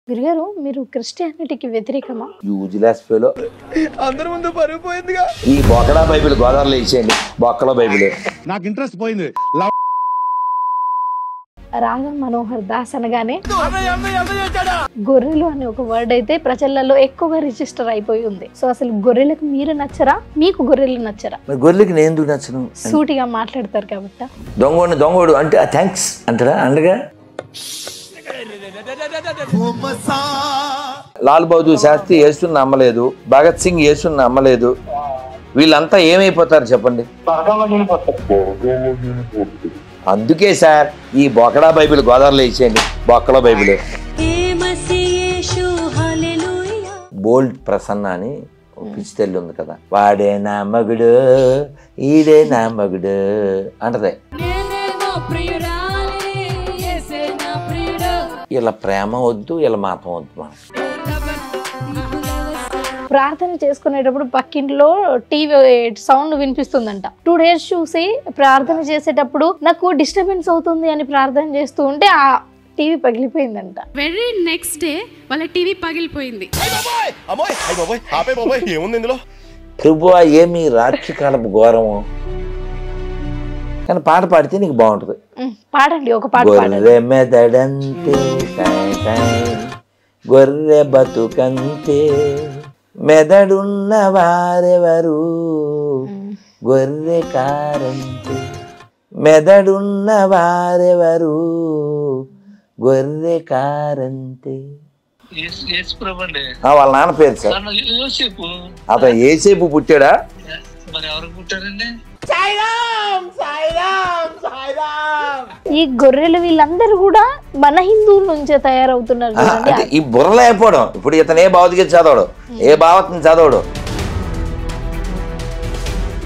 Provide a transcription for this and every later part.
గురుగారు మీరు క్రిస్టియానిటీకి వ్యతిరేకమా? Useless fellow. అందరి ముందు పరుగు పోయిందిగా. ఈ బొక్కడా బైబిల్ గోదావరిలో ఇచ్చేయండి. బొక్కల బైబిల్ నాకు ఇంట్రెస్ట్ పోయింది. రాగా మనోహర్ దాస్ అనగానే గొర్రెలు అనే ఒక వర్డ్ అయితే ప్రజలలో ఎక్కువగా రిజిస్టర్ అయిపోయి ఉంది. సో అసలు గొర్రెలకు మీరు నచ్చరా, మీకు గొర్రెలు నచ్చరా? మరి గొర్రెలకి నేను ఎందుకు నచ్చను? సూటిగా మాట్లాడతారు కాబట్టి. దొంగోడు అంటే థ్యాంక్స్ అంటారా? అండగా లాల్ బహదూర్ శాస్త్రి యేసుని నమ్మలేదు, భగత్ సింగ్ యేసుని నమ్మలేదు. వీళ్ళంతా ఏమైపోతారు చెప్పండి? అందుకే సార్ ఈ బొక్కడా బైబిల్ గోదావరిలో ఇచ్చేయండి. బొక్కల బైబిల్. బోల్డ్ ప్రసన్న అని పిచ్చితెల్లి ఉంది కదా, వాడే నా మగుడు ఈడే నా మగుడు అంటదే. ఇలా ప్రేమ వద్దు, ఇలా మాతం వద్దు. మనం ప్రార్థన చేసుకునేటప్పుడు పక్కింట్లో టీవీ సౌండ్ వినిపిస్తుందంట. 2 days చూసి ప్రార్థన చేసేటప్పుడు నాకు డిస్టర్బెన్స్ అవుతుంది అని ప్రార్థన చేస్తూ ఉంటే ఆ టీవీ పగిలిపోయిందంట. వెరీ నెక్స్ట్ డే వాళ్ళ టీవీ పగిలిపోయింది. ప్రభువా ఏమి రాత్రి కాలపు ఘోరము. కానీ పాట పాడితే నీకు బాగుంటుంది. పాడండి, ఒక పాట పాడండి. గొర్రె మెదడంతే గొర్రె బతుకంతే మెదడున్న వారెవరు గొర్రె కారంతే మెదడున్న వారెవరు గొర్రె కారంతే. వాళ్ళ నాన్న పేరు సార్. అతను ఏసేపు పుట్టాడా? ఈ గొర్రెలు వీళ్ళందరూ కూడా మన హిందువుల నుంచే తయారవుతున్నారు. ఈ బుర్రలో అయిపోవడం. ఇప్పుడు ఇతను ఏ భౌతిక చదవడు, ఏ భావతని చదవడు.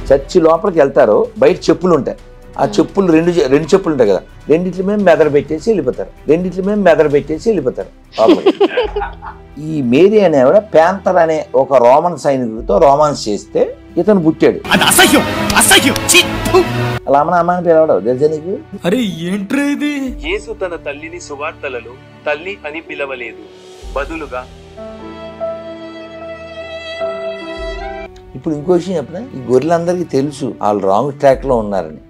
చర్చి లోపలికి వెళ్తారు, బయట చెప్పులు ఉంటాయి. ఆ చెప్పులు రెండు చెప్పులు ఉంటాయి కదా, రెండిట్ల మేము మెదడ పెట్టేసి వెళ్ళిపోతారు. ఈ మేరీ అనేవాడ ప్యాంతర్ అనే ఒక రోమన్ సైనికుడితో రోమాన్స్ చేస్తే ఇతను పుట్టాడు. అమ్మ అని పిలవడం తెలుసా నీకు? అరే ఏంట్రా ఇది? యేసు తన తల్లిని సువార్తలలో తల్లి అని పిలవలేదు, బదులుగా. ఇప్పుడు ఇంకో విషయం చెప్పిన, ఈ గొర్రెలందరికీ తెలుసు వాళ్ళు రాంగ్ ట్రాక్ లో ఉన్నారని.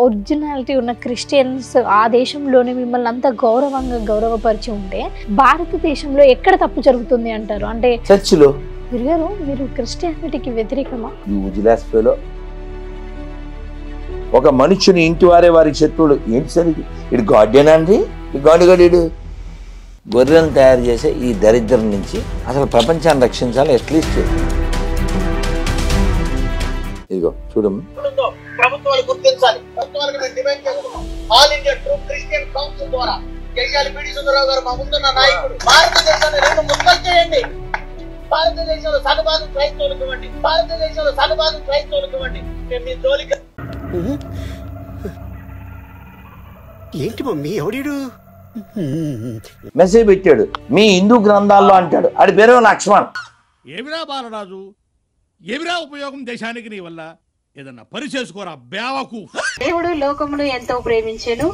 ఒరిజినాలిటీ ఉన్న క్రిస్టియన్స్ ఆ దేశంలోనే మిమ్మల్ని అంత గౌరవపరిచి ఉంటే భారతదేశంలో ఎక్కడ తప్పు జరుగుతుంది అంటారు? అంటే చర్చిలో. గురుగారు మీరు క్రిస్టియానిటీకి వ్యతిరేకమా? Useless fellow. ఒక మనుషుని ఇంటి వారే వారికి శత్రువులు. ఏంటి సార్ ఇది గార్డెన్ అండి? ఈ గాడు గొర్రెలను తయారు చేసే ఈ దరిద్రం నుంచి అసలు ప్రపంచాన్ని రక్షించాలి. అట్లీస్ట్ ఇదిగో చూడము, ప్రభుత్వాలు గుర్తించాలి. ప్రభుత్వాలకు మేము డిమాండ్ చేస్తున్నాం. All India true Christian council ద్వారా కేఎల్ పిడి సుందరరావు గారు మా ముందున్న నాయకుడు. భారతదేశాన్ని 2 ముక్కలు చేయండి. భారతదేశంలో సగభాగం క్రైస్తవులకు ఇవ్వండి. మేము మీ జోలికి. ఏంటి మమ్మీ ఎవడీడు? మెసేజ్ పెట్టాడు, మీ హిందూ గ్రంథాల్లో అంటాడు. ఆడి పేరు లక్ష్మణ్. ఏమిరా బాలరాజు, ఏమిరా ఉపయోగం దేశానికి నీ వల్ల? ఏదన్నా పని చేసుకోరా బేవకు. దేవుడు లోకమును ఎంతో ప్రేమించెను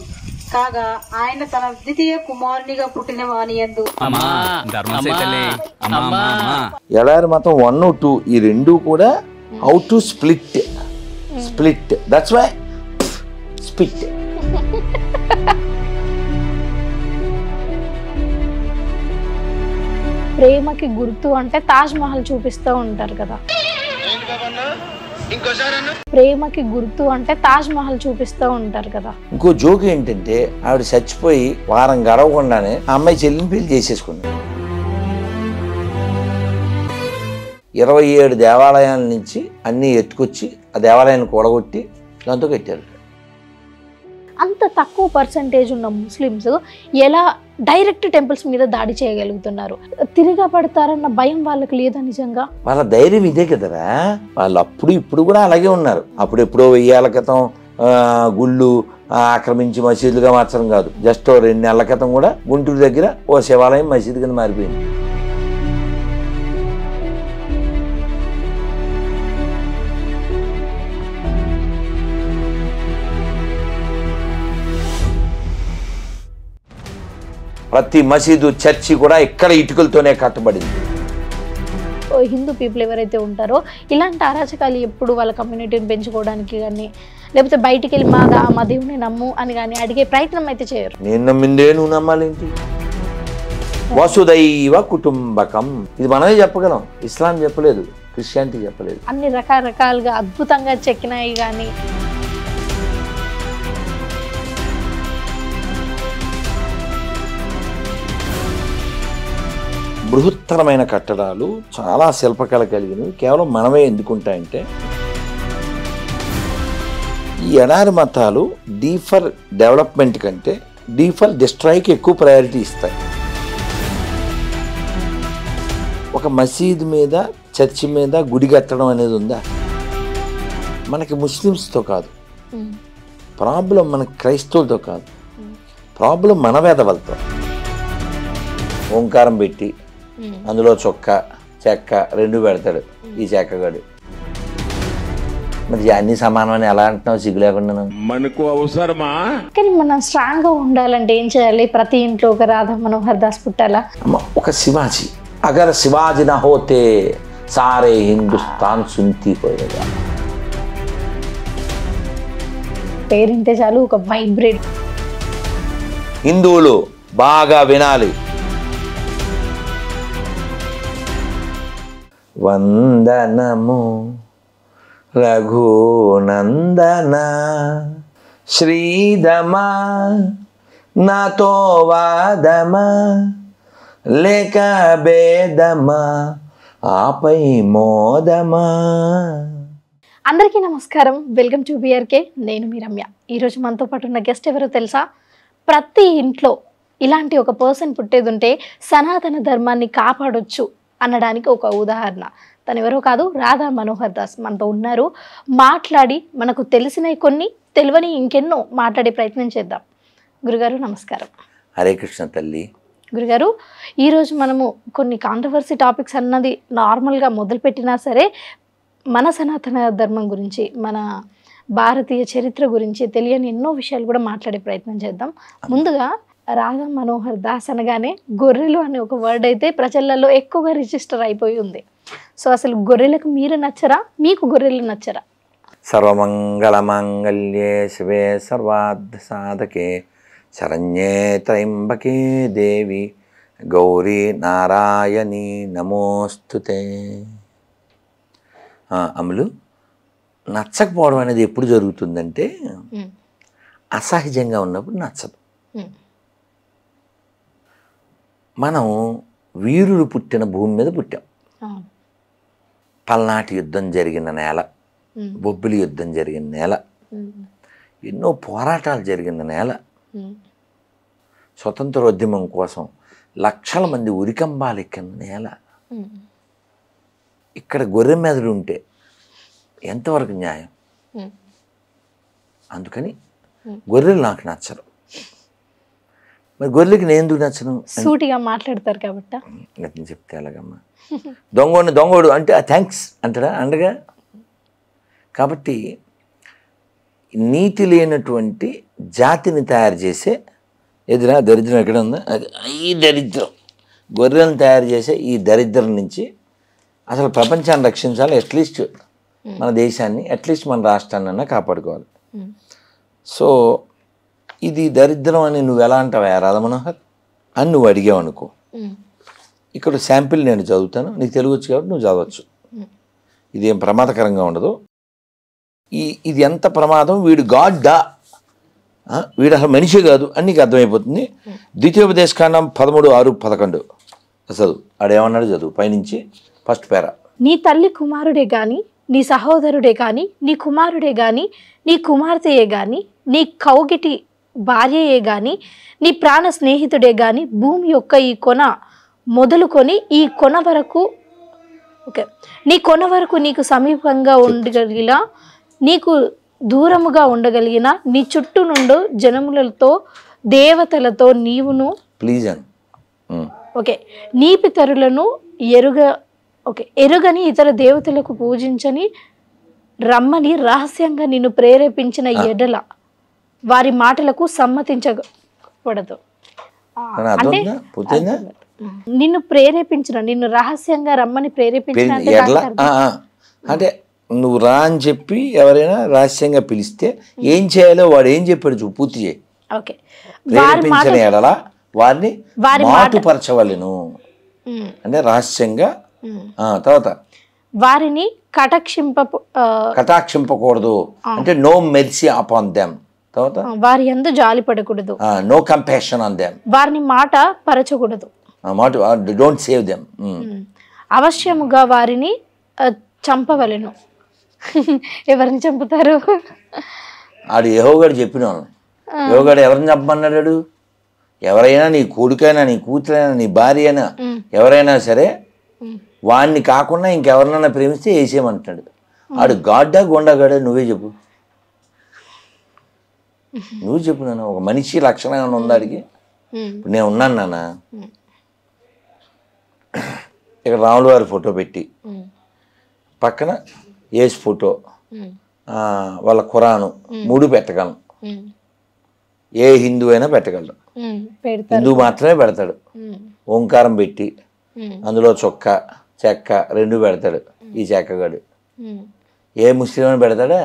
కాగా ఆయన తన ద్వితీయ కుమారునిగా పుట్టిన వానియందు. ఎడారి మతం 1, 2 ఈ రెండు కూడా how to split. That's why split. ప్రేమకి గుర్తు అంటే తాజ్ మహల్ చూపిస్తూ ఉంటారు కదా. ప్రేమకి గుర్తు అంటే తాజ్ మహల్ చూపిస్తూ ఉంటారు కదా. ఇంకో జోక్ ఏంటంటే ఆవిడ చచ్చిపోయి వారం గడవకుండానే ఆ అమ్మాయి చెల్లిని పెళ్లి చేసేసుకుంది. 27 దేవాలయాల నుంచి అన్ని ఎత్తుకొచ్చి ఆ దేవాలయాన్ని కూడగొట్టి దాంతో కట్టారు. అంత తక్కువ పర్సంటేజ్ ఉన్న ముస్లిమ్స్ ఎలా డైరెక్ట్ టెంపుల్స్ మీద దాడి చేయగలుగుతున్నారు? తిరిగా పడతారన్న భయం వాళ్ళకి లేదా? నిజంగా వాళ్ళ ధైర్యం ఇదే కదరా. వాళ్ళు అప్పుడు ఇప్పుడు కూడా అలాగే ఉన్నారు. అప్పుడు ఎప్పుడో 1000 ఏళ్ల క్రితం గుళ్ళు ఆక్రమించి మసీదులుగా మార్చడం కాదు, జస్ట్ 2 నెలల క్రితం కూడా గుంటూరు దగ్గర ఓ శివాలయం మసీదు కింద మారిపోయింది. ప్రతి మసీదు చర్చి కూడా ఇక్కడ ఇటుకలతోనే కట్టబడింది. హిందూ పీపుల్ ఎవరైతే ఉంటారో ఇలాంటి అరాచకాలు ఎప్పుడు వాళ్ళ కమ్యూనిటీని పెంచుకోవడానికి కానీ లేకపోతే బయటికి వెళ్ళి మా దేవుని నమ్ము అని కానీ అడిగే ప్రయత్నం అయితే చేయరు. నేను నమ్మిందే నువ్వు నమ్మాలేంటి? వసుదైవ కుటుంబకం, ఇది మనమే చెప్పగలం, ఇస్లాం చెప్పలేదు, క్రిస్టియానిటీ చెప్పలేదు. అన్ని రకరకాలుగా అద్భుతంగా చెక్కినాయి కానీ బృహత్తరమైన కట్టడాలు, చాలా శిల్పకళ కలిగినవి కేవలం మనమే ఎందుకుంటాయంటే ఈ ఎడారి మతాలు డీ ఫర్ డెవలప్మెంట్ కంటే డీ ఫర్ డిస్ట్రాయ్కి ఎక్కువ ప్రయారిటీ ఇస్తాయి. ఒక మసీదు మీద, చర్చి మీద గుడి కట్టడం అనేది ఉందా? మనకి ముస్లిమ్స్తో కాదు ప్రాబ్లం, మనకి క్రైస్తవులతో కాదు ప్రాబ్లం, మన వేదవలతో. ఓంకారం పెట్టి అందులో చెక్క 2 పెడతాడు ఈ చెక్కగాడు. మరి అన్ని సమానమని ఎలా అంటున్నావు సిగ్గు లేకుండా? మనకు అవసరమా? కానీ మనం స్ట్రాంగ్ గా ఉండాలంటే ఏం చేయాలి? ప్రతి ఇంట్లో ఒక రాధా మనోహర్ దాస్ పుట్టాలా? ఒక శివాజీ, అగర్ శివాజీ నా హోతే సారే హిందుస్థాన్ సుంతి పోయేగా. పేరింటే చాలు ఒక వైబ్రేట్. హిందువులు బాగా వినాలి. వందనము రఘునందన శ్రీధమా నాతో వాదమా లేక భేదమా ఆపై మోదమా. అందరికీ నమస్కారం, వెల్కమ్ టు బిఆర్కే. నేను మీ రమ్య. ఈరోజు మనతో పాటు ఉన్న గెస్ట్ ఎవరో తెలుసా? ప్రతి ఇంట్లో ఇలాంటి ఒక పర్సన్ పుట్టేది ఉంటే సనాతన ధర్మాన్ని కాపాడొచ్చు అనడానికి ఒక ఉదాహరణ. తను ఎవరో కాదు, రాధా మనోహర్ దాస్ మనతో ఉన్నారు. మాట్లాడి మనకు తెలిసినవి కొన్ని, తెలియని ఇంకెన్నో మాట్లాడే ప్రయత్నం చేద్దాం. గురుగారు నమస్కారం. హరే కృష్ణ తల్లి. గురుగారు, ఈరోజు మనము కొన్ని కాంట్రవర్సీ టాపిక్స్ అన్నది నార్మల్గా మొదలుపెట్టినా సరే మన సనాతన ధర్మం గురించి, మన భారతీయ చరిత్ర గురించి తెలియని ఎన్నో విషయాలు కూడా మాట్లాడే ప్రయత్నం చేద్దాం. ముందుగా రాధా మనోహర్ దాస్ అనగానే గొర్రెలు అనే ఒక వర్డ్ అయితే ప్రజలలో ఎక్కువగా రిజిస్టర్ అయిపోయి ఉంది. సో అసలు గొర్రెలకు మీరు నచ్చరా, మీకు గొర్రెలు నచ్చరా? సర్వమంగళ మాంగళ్యే శివే సర్వార్థ సాధకే శరణ్యే త్రయంబకే దేవి గౌరీ నారాయణి నమోస్తుతే. అమలు, నచ్చకపోవడం అనేది ఎప్పుడు జరుగుతుందంటే అసహజంగా ఉన్నప్పుడు నచ్చదు. మనం వీరుడు పుట్టిన భూమి మీద పుట్టాం. పల్నాటి యుద్ధం జరిగిన నేల, బొబ్బిలి యుద్ధం జరిగిన నేల, ఎన్నో పోరాటాలు జరిగిన నేల, స్వతంత్రోద్యమం కోసం లక్షల మంది ఉరికంబాలు ఎక్కిన నేల. ఇక్కడ గొర్రె మెదడు ఉంటే ఎంతవరకు న్యాయం? అందుకని గొర్రెలు నాకు నచ్చరు. మరి గొర్రెలకి నేను ఎందుకు నచ్చను? సూటిగా మాట్లాడతారు కాబట్టి అతను చెప్తే ఎలాగమ్మా? దొంగోడు అంటే థ్యాంక్స్ అంటారా అండగా? కాబట్టి నీతి లేనటువంటి జాతిని తయారు చేసే ఎదురా దరిద్రం ఎక్కడ ఉందా? అది ఈ దరిద్రం. గొర్రెలను తయారు చేసే ఈ దరిద్రం నుంచి అసలు ప్రపంచాన్ని రక్షించాలి. అట్లీస్ట్ మన దేశాన్ని, అట్లీస్ట్ మన రాష్ట్రాన్ని అన్నా కాపాడుకోవాలి. సో ఇది దరిద్రం అని నువ్వు ఎలా అంటావా రాధా మనోహర్ అని నువ్వు అడిగావు అనుకో. ఇక్కడ శాంపిల్ నేను చదువుతాను, నీకు తెలుగు వచ్చు కాబట్టి నువ్వు చదవచ్చు. ఇదేం ప్రమాదకరంగా ఉండదు. ఇది ఎంత ప్రమాదం, వీడు గాడ్డా, వీడు అసలు మనిషి కాదు అని నీకు అర్థమైపోతుంది. ద్వితీయోపదేశకాండం 13:6-11 చదువు. ఆడేమన్నాడు చదువు పైనుంచి ఫస్ట్ పేరా. నీ తల్లి కుమారుడే గాని, నీ సహోదరుడే గాని, నీ కుమారుడే గాని, నీ కుమార్తెయే గాని, నీ కౌగిటి భార్యయే గాని, నీ ప్రాణ స్నేహితుడే గాని, భూమి యొక్క ఈ కొన మొదలుకొని ఈ కొన వరకు నీ కొన వరకు నీకు సమీపంగా ఉండగలిగిన, నీకు దూరముగా ఉండగలిగిన, నీ చుట్టూ నుండి జనములతో దేవతలతో నీవును ప్లీజ్ నీ పితరులను ఎరుగని ఇతర దేవతలకు పూజించని రమ్మని రహస్యంగా నిన్ను ప్రేరేపించిన ఎడల వారి మాటలకు సమ్మతించకూడదు. కానీ అర్థం పూర్తయిందా? నిన్ను ప్రేరేపించిన, నిన్ను రహస్యంగా రమ్మని ప్రేరేపించిన అంటే ఎట్లా అంటే నువ్వు రా అని చెప్పి ఎవరైనా రహస్యంగా పిలిస్తే ఏం చేయాలో వాడు ఏం చెప్పాడు పూర్తి చేయి. ఓకే, ప్రేరేపించిన ఎడలా వారిని మాటుపరచవలెను అంటే రహస్యంగా. తర్వాత వారిని కటాక్షింపకూడదు అంటే నో మెర్సీ అపాన్ దెమ్. తర్వాత వారి యందు జాలి పడకూడదు, నో కంపాషన్ ఆన్ దెమ్. వారిని మాట పరచకూడదు, డోంట్ సేవ్ దెమ్. అవశ్యముగా వారిని చంపవలెను. ఎవరిని చంపుతారు? ఆడు యెహోవాడు చెప్పిన యెహోవాడు ఎవరిని చంపమన్నాడు? ఎవరైనా నీ కొడుకైనా నీ కూతురైనా నీ భార్య అయినా ఎవరైనా సరే వాడిని కాకుండా ఇంకెవరినైనా ప్రేమిస్తే వేసేయమంటున్నాడు. ఆడు గాడ్డా గొండగాడా? నువ్వే చెప్పు, నువ్వు చెప్పు నాన్న. ఒక మనిషి లక్షణం ఏమైనా ఉందా అడిగి? ఇప్పుడు నేను ఉన్నాను నాన్న, ఇక్కడ రాముల వారి ఫోటో పెట్టి పక్కన యేసు ఫోటో, వాళ్ళ ఖురాను 3 పెట్టగలను. ఏ హిందూ అయినా పెట్టగలడు, హిందూ మాత్రమే పెడతాడు. ఓంకారం పెట్టి అందులో చెక్క 2 పెడతాడు ఈ చెక్కగాడు. ఏ ముస్లిం అని పెడతాడా?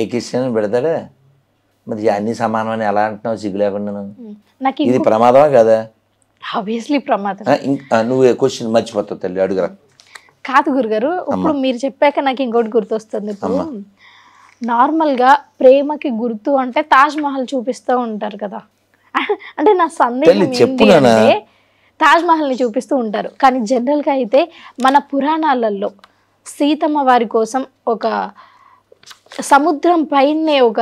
ఏ క్రిస్టియన్ అని పెడతాడా? మరి అన్ని సమానమని ఎలా అంటున్నావు సిగ్గు లేకుండా? ఇది ప్రమాదమా కదా? ఆబ్వియస్లీ ప్రమాదం. నువ్వు క్వశ్చన్ మర్చిపోతావు తల్లి, అడుగురా. కాదు గురుగారు, ఇప్పుడు మీరు చెప్పాక నాకు ఇంకోటి గుర్తొస్తుంది. ఇప్పుడు నార్మల్గా ప్రేమకి గుర్తు అంటే తాజ్ మహల్ చూపిస్తూ ఉంటారు కదా. అంటే నా సందేహం ఏంటి అంటే తాజ్ మహల్ని చూపిస్తూ ఉంటారు, కానీ జనరల్గా అయితే మన పురాణాలలో సీతమ్మ వారి కోసం ఒక సముద్రం పైనే ఒక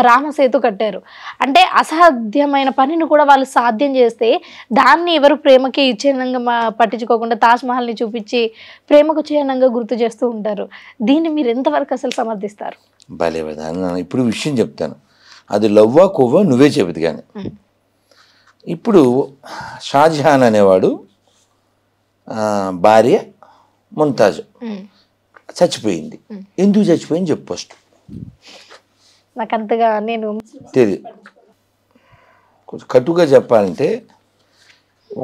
రామసేతు కట్టారు. అంటే అసాధ్యమైన పనిని కూడా వాళ్ళు సాధ్యం చేస్తే దాన్ని ఎవరు ప్రేమకి చిహ్నంగా పట్టించుకోకుండా తాజ్ మహల్ని చూపించి ప్రేమకు చిహ్నంగా గుర్తు చేస్తూ ఉంటారు. దీన్ని మీరు ఎంతవరకు అసలు సమర్థిస్తారు? భలే ఇప్పుడు విషయం చెప్తాను, అది లవ్వా కొవ్వా నువ్వే చెబుతు. కానీ ఇప్పుడు షాజహాన్ అనేవాడు భార్య ముంతాజ్ చచ్చిపోయింది. ఎందుకు చచ్చిపోయింది చెప్పు ఫస్ట్. నాకు అంతగా నేను తెలియదు. కొంచెం కటుగా చెప్పాలంటే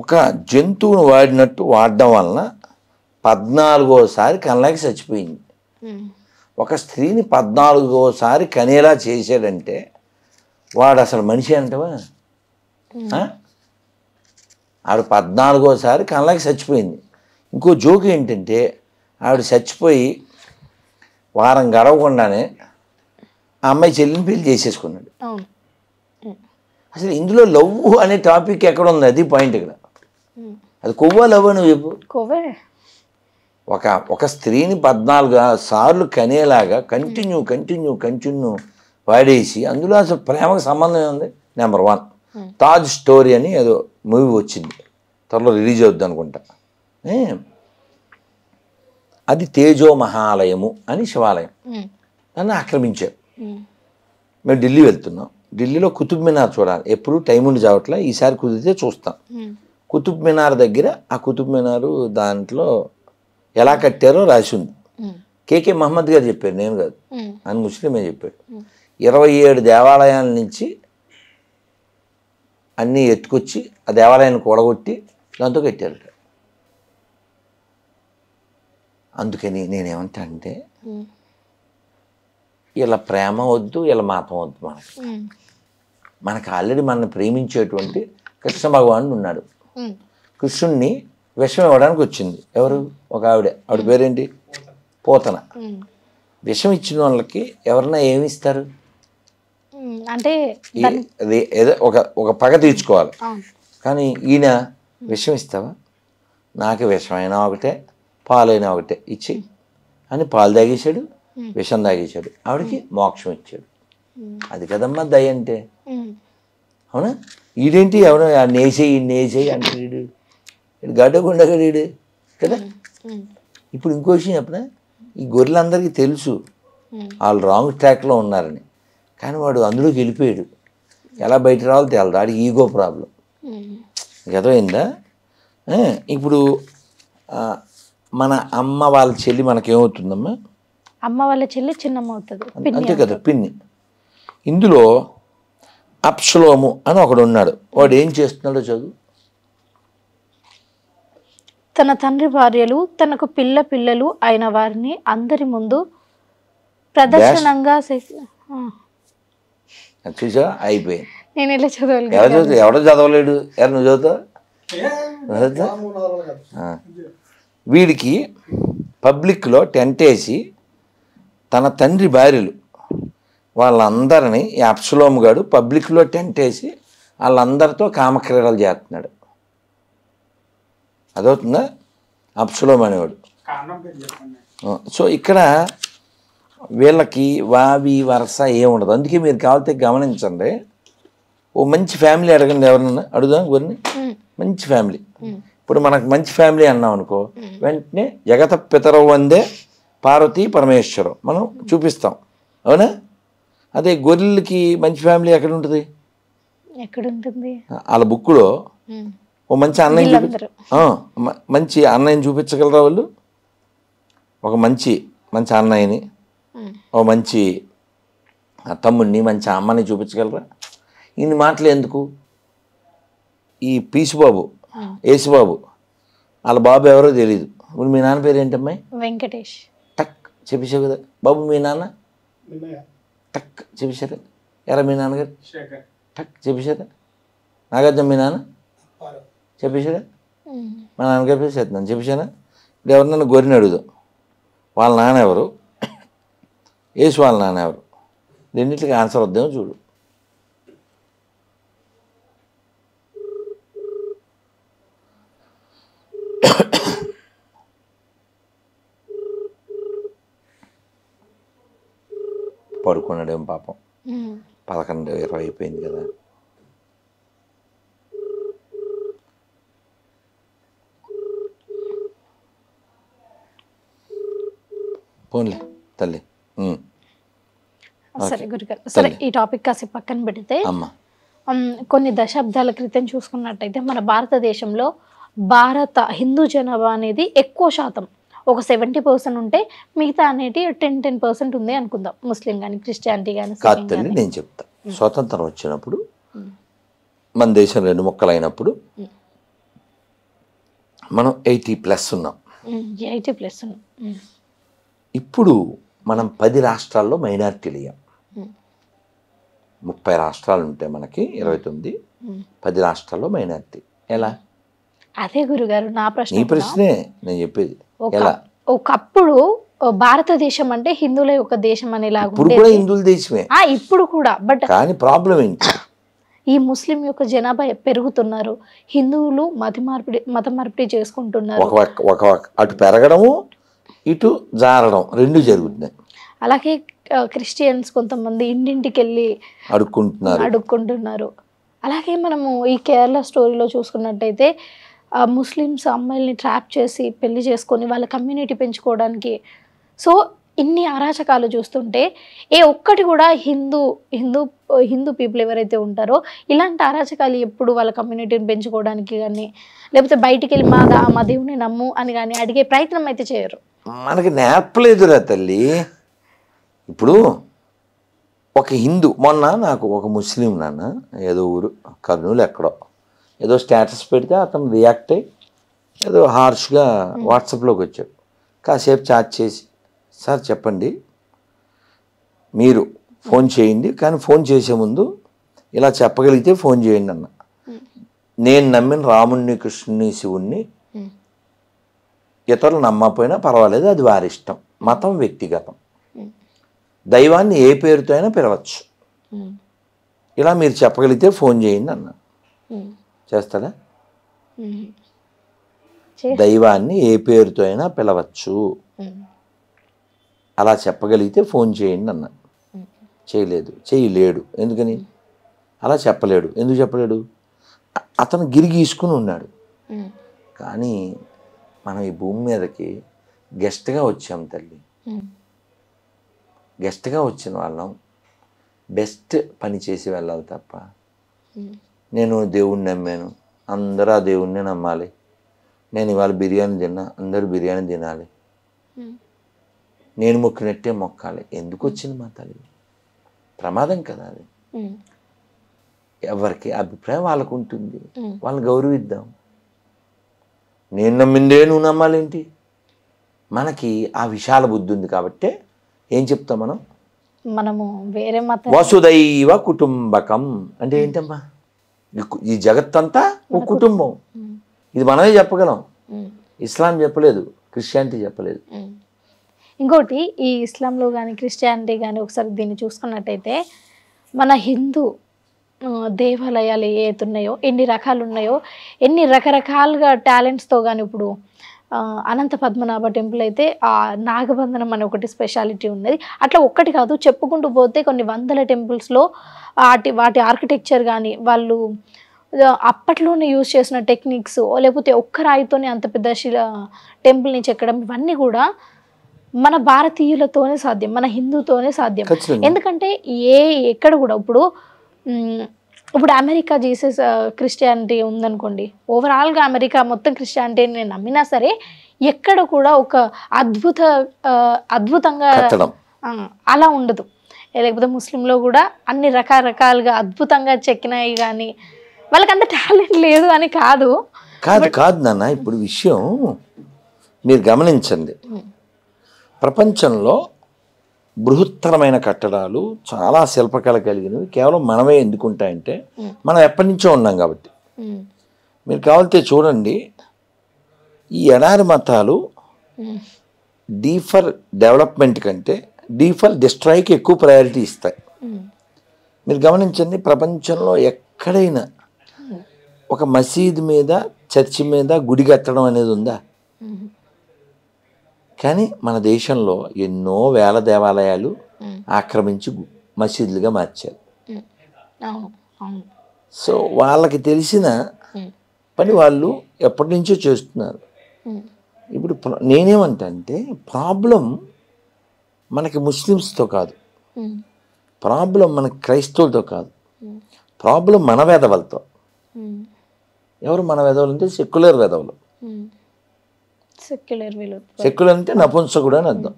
ఒక జంతువును వాడినట్టు వాడడం వలన 14వసారి కనలేక చచ్చిపోయింది. ఒక స్త్రీని 14వసారి కనేలా చేశాడంటే వాడు అసలు మనిషి అంటవా? ఆవిడ 14వసారి కనలేక చచ్చిపోయింది. ఇంకో జోక్ ఏంటంటే ఆవిడ చచ్చిపోయి వారం గడవకుండానే ఆ అమ్మాయి చెల్లిని పెళ్లి చేసేసుకున్నాడు. అసలు ఇందులో లవ్ అనే టాపిక్ ఎక్కడ ఉంది? అది పాయింట్ ఇక్కడ. అది కొవ్వా లవ్ నువ్వు చెప్పు. ఒక స్త్రీని 14 సార్లు కనేలాగా కంటిన్యూ వాడేసి అందులో అసలు ప్రేమకు సంబంధం ఉంది. నెంబర్ 1 తాజ్ స్టోరీ అని ఏదో మూవీ వచ్చింది, త్వరలో రిలీజ్ అవుద్ది అనుకుంటా. అది తేజో మహాలయము అని శివాలయం. నన్ను ఆక్రమించారు. మేము ఢిల్లీ వెళ్తున్నాం. ఢిల్లీలో కుతుబ్ మినార్ చూడాలి. ఎప్పుడు టైం ఉండి చావట్లే, ఈసారి కుదిరితే చూస్తాం. కుతుబ్ మినార్ దగ్గర ఆ కుతుబ్ మినారు దాంట్లో ఎలా కట్టారో రాసి ఉంది. కేకే మహమ్మద్ గారు చెప్పారు, నేను కాదు, ఆయన ముస్లిమే చెప్పాడు. 27 దేవాలయాల నుంచి అన్నీ ఎత్తుకొచ్చి ఆ దేవాలయాన్ని కూడగొట్టి దాంతో కట్టారు. అందుకని నేనేమంటా అంటే ఇలా ప్రేమ వద్దు, ఇలా మాతం వద్దు. మనకు ఆల్రెడీ మనల్ని ప్రేమించేటువంటి కృష్ణ భగవానుడు ఉన్నాడు. కృష్ణుణ్ణి విషం ఇవ్వడానికి వచ్చింది ఎవరు? ఒక ఆవిడ పేరేంటి? పోతన. విషం ఇచ్చిన వాళ్ళకి ఎవరన్నా ఏమి ఇస్తారు అంటే ఏదో ఒక పగ తీర్చుకోవాలి. కానీ ఈయన విషం ఇస్తావా? నాకు విషమైనా ఒకటే పాలైనా ఒకటే ఇచ్చి అని పాలు తాగేశాడు, విషం తాగేశాడు. ఆవిడకి మోక్షం ఇచ్చాడు. అది కదమ్మా దయ అంటే. అవునా? ఈడేంటి ఎవరు నేసేయి అంటాడు, గడ్డగుండగడు కదా. ఇప్పుడు ఇంకో విషయం చెప్పిన, ఈ గొర్రెలందరికీ తెలుసు వాళ్ళు రాంగ్ ట్రాక్లో ఉన్నారని, కానీ వాడు అందులోకి వెళ్ళిపోయాడు. ఎలా బయట రావాలో తేలదు. ఆడికి ఈగో ప్రాబ్లం. అర్థమైందా? ఇప్పుడు మన అమ్మ వాళ్ళ చెల్లి మనకేమవుతుందమ్మా? అమ్మ వాళ్ళ చెల్లి చిన్నమ్మ అవుతుంది, అంతే కదా, పిన్ని. ఇందులో అబ్షలోము అని ఒకడు ఉన్నాడు. వాడు ఏం చేస్తున్నాడో చదువు. తన తండ్రి భార్యలు తనకు పిల్లలు అయిన వారిని అందరి ముందు ప్రదర్శనంగా చూసా అయిపోయింది. నేను ఇలా చదవాలి. ఎవడో చదవలేడు. నువ్వు చదువుతావు. వీడికి పబ్లిక్లో టెంట్ వేసి తన తండ్రి భార్యలు వాళ్ళందరినీ ఈ అబ్షలోము గాడు పబ్లిక్లో టెంట్ వేసి వాళ్ళందరితో కామక్రీడలు చేస్తున్నాడు. అదవుతుందా? అబ్షలోము అనేవాడు. సో ఇక్కడ వీళ్ళకి వావి వరస ఏముండదు. అందుకే మీరు కావాలంటే గమనించండి. ఓ మంచి ఫ్యామిలీ అడగండి, ఎవరన్నా అడుగుదాం కొన్ని మంచి ఫ్యామిలీ. ఇప్పుడు మనకు మంచి ఫ్యామిలీ అన్నాం అనుకో, వెంటనే జగత పితరవు వందే పార్వతీ పరమేశ్వరం మనం చూపిస్తాం, అవునా? అదే గొర్రెలకి మంచి ఫ్యామిలీ ఎక్కడ ఉంటుంది? వాళ్ళ బుక్కులో ఓ మంచి అన్నయ్య మంచి అన్నయ్యని చూపించగలరా వాళ్ళు? ఒక మంచి మంచి అన్నయ్యని, ఓ మంచి తమ్ముడిని, మంచి అమ్మని చూపించగలరా? ఇన్ని మాటలు ఎందుకు? ఈ పీసుబాబు, యేసుబాబు వాళ్ళ బాబు ఎవరో తెలియదు. ఇప్పుడు మీ నాన్న పేరు ఏంటమ్మాయి? వెంకటేష్. టక్ చెప్పేసావు కదా. బాబు మీ నాన్న టక్ చెప్పేశారా? ఎరా మీ నాన్నగారు టక్ చెప్పేశారా? నాగార్జున మీ నాన్న చెప్పేశారా? మా నాన్నగారి పేరు చేస్తున్నాను చెప్పేశానా? ఇప్పుడు ఎవరినన్నా గొర్రెని అడుగుదాం, వాళ్ళ నాన్న ఎవరు, యేసు వాళ్ళ నాన్న ఎవరు? రెండింటికి ఆన్సర్ వద్దామో చూడు. పడుకున్నాడేమో పాపం. 11:20 అయిపోయింది కదా. పోన్లే తల్లి. సరే గురుగారు, సరే ఈ టాపిక్ కాసేపు పక్కన పెడితే, కొన్ని దశాబ్దాల క్రితం చూసుకున్నట్టయితే మన భారతదేశంలో హిందూ జనాభా అనేది ఎక్కువ శాతం, ఒక 70% ఉంటే మిగతా అనేది 10% ఉంది అనుకుందాం. ముస్లిం కానీ క్రిస్టియానిటీ కానీ. కాదు తల్లి, నేను చెప్తా. స్వతంత్రం వచ్చినప్పుడు మన దేశం 2 ముక్కలైనప్పుడు మనం 80+ ఉన్నాం. 80+ ఉన్నాం. ఇప్పుడు మనం 10 రాష్ట్రాల్లో మైనారిటీలు అయ్యాం. 30 రాష్ట్రాలు ఉంటే మనకి 29, 10 రాష్ట్రాల్లో మైనారిటీ. ఎలా? అదే గురుగారు నా ప్రశ్న. నీ ప్రశ్నే నేను చెప్పేది. ఎలా? ఒకప్పుడు భారతదేశం అంటే హిందువుల యొక్క దేశం అనేలాగా ఇప్పుడు కూడా హిందువుల దేశమే. ఇప్పుడు కూడా. బట్ కానీ ప్రాబ్లం ఏంటి? ఈ ముస్లిం యొక్క జనాభా పెరుగుతున్నారు, హిందువులు మత మార్పిడి చేసుకుంటున్నారు. అటు పెరగడము ఇటు జారడం రెండు జరుగుతున్నాయి. అలాగే క్రిస్టియన్స్ కొంతమంది ఇంటింటికి వెళ్ళి అడుక్కుంటున్నారు. అలాగే మనము ఈ కేరళ స్టోరీలో చూసుకున్నట్టయితే ముస్లిమ్స్ అమ్మాయిల్ని ట్రాప్ చేసి పెళ్లి చేసుకొని వాళ్ళ కమ్యూనిటీ పెంచుకోవడానికి. సో ఇన్ని అరాచకాలు చూస్తుంటే ఏ ఒక్కటి కూడా హిందూ పీపుల్ ఎవరైతే ఉంటారో ఇలాంటి అరాచకాలు ఎప్పుడు వాళ్ళ కమ్యూనిటీని పెంచుకోవడానికి కానీ, లేకపోతే బయటికి వెళ్ళి మా దేవుని నమ్ము అని కానీ అడిగే ప్రయత్నం అయితే చేయరు. మనకి నేర్పలేదురా తల్లి. ఇప్పుడు ఒక హిందూ, మొన్న నాకు ఒక ముస్లిం నాన్న ఏదో ఊరు కర్నూలు ఎక్కడో ఏదో స్టేటస్ పెడితే అతను రియాక్ట్ అయ్యి ఏదో హార్ష్గా వాట్సాప్లోకి వచ్చాడు. కాసేపు చాట్ చేసి, సార్ చెప్పండి, మీరు ఫోన్ చేయండి, కానీ ఫోన్ చేసే ముందు ఇలా చెప్పగలిగితే ఫోన్ చేయండి అన్న. నేను నమ్మిన రాముణ్ణి, కృష్ణుని, శివుణ్ణి ఇతరులు నమ్మకపోయినా పర్వాలేదు, అది వారి ఇష్టం, మతం వ్యక్తిగతం, దైవాన్ని ఏ పేరుతో అయినా పిలవచ్చు, ఇలా మీరు చెప్పగలిగితే ఫోన్ చేయండి అన్న. చేస్తాడా? దైవాన్ని ఏ పేరుతో అయినా పిలవచ్చు, అలా చెప్పగలిగితే ఫోన్ చేయండి అన్న. చేయలేడు. ఎందుకని? అలా చెప్పలేడు. ఎందుకు చెప్పలేడు? అతను గిరిగీసుకుని ఉన్నాడు. కానీ మనం ఈ భూమి మీదకి గెస్ట్గా వచ్చాం తల్లి. గెస్ట్గా వచ్చిన వాళ్ళం బెస్ట్ పని చేసి వెళ్ళాలి తప్ప, నేను దేవుణ్ణి నమ్మాను, అందరూ ఆ దేవుణ్ణి నమ్మాలి, నేను ఇవాళ బిర్యానీ తిన్నా, అందరూ బిర్యానీ తినాలి, నేను మొక్కినట్టే మొక్కాలి, ఎందుకు వచ్చింది మా తల్లి? ప్రమాదం కదా అది. ఎవరికి అభిప్రాయం వాళ్ళకు ఉంటుంది, వాళ్ళని గౌరవిద్దాం. నేను నమ్మిందే నువ్వు నమ్మాలేంటి? మనకి ఆ విశాల బుద్ధి ఉంది కాబట్టి ఏం చెప్తాం మనము వేరే మతం వసుదైవ కుటుంబకం అంటే ఏంటమ్మా? ఈ జగత్తంతా ఒక కుటుంబం. ఇది మనమే చెప్పగలం, ఇస్లాం చెప్పలేదు, క్రిస్టియానిటీ చెప్పలేదు. ఇంకోటి ఈ ఇస్లాంలో కానీ క్రిస్టియానిటీ కానీ ఒకసారి దీన్ని చూసుకున్నట్టయితే మన హిందూ దేవాలయాలు ఏతున్నాయో, ఎన్ని రకాలు ఉన్నాయో, ఎన్ని రకరకాలుగా టాలెంట్స్తో కానీ ఇప్పుడు అనంత పద్మనాభ టెంపుల్ అయితే ఆ నాగబంధనం అనే ఒకటి స్పెషాలిటీ ఉన్నది. అట్లా ఒక్కటి కాదు, చెప్పుకుంటూ పోతే కొన్ని వందల టెంపుల్స్లో వాటి ఆర్కిటెక్చర్ కానీ వాళ్ళు అప్పట్లోనే యూజ్ చేసిన టెక్నిక్స్, లేకపోతే ఒక్క రాయితోనే అంత పెద్ద టెంపుల్ని చెక్కడం, ఇవన్నీ కూడా మన భారతీయులతోనే సాధ్యం, మన హిందూతోనే సాధ్యం. ఎందుకంటే ఎక్కడ కూడా ఇప్పుడు అమెరికా జీసస్ క్రిస్టియానిటీ ఉందనుకోండి, ఓవరాల్గా అమెరికా మొత్తం క్రిస్టియానిటీని నేను నమ్మినా సరే ఎక్కడ కూడా ఒక అద్భుతంగా అలా ఉండదు. లేకపోతే ముస్లింలో కూడా అన్ని రకరకాలుగా అద్భుతంగా చెక్కినాయి, కానీ వాళ్ళకి అంత టాలెంట్ లేదు అని కాదు. కాదు నాన్న, ఇప్పుడు విషయం మీరు గమనించండి. ప్రపంచంలో బృహత్తరమైన కట్టడాలు, చాలా శిల్పకళ కలిగినవి కేవలం మనమే ఎందుకుంటాయంటే మనం ఎప్పటి నుంచో ఉన్నాం కాబట్టి. మీరు కావాలంటే చూడండి, ఈ ఎడారి మతాలు డీ ఫర్ డెవలప్మెంట్ కంటే డీ ఫర్ డిస్ట్రాయ్కి ఎక్కువ ప్రయారిటీ ఇస్తాయి. మీరు గమనించండి, ప్రపంచంలో ఎక్కడైనా ఒక మసీద్ మీద, చర్చి మీద గుడి కట్టడం అనేది ఉందా? కానీ మన దేశంలో ఎన్నో వేల దేవాలయాలు ఆక్రమించి మసీదులుగా మార్చారు. సో వాళ్ళకి తెలిసిన పని వాళ్ళు ఎప్పటి నుంచో చేస్తున్నారు. ఇప్పుడు నేనేమంటా అంటే ప్రాబ్లం మనకి ముస్లిమ్స్తో కాదు, ప్రాబ్లం మనకి క్రైస్తవులతో కాదు, ప్రాబ్లం మన వేదవులతో. ఎవరు మన వేదవులు అంటే సెక్యులర్ వేదవులు. సెక్యులర్ అంటే నపుంసకుడు అని అర్థం.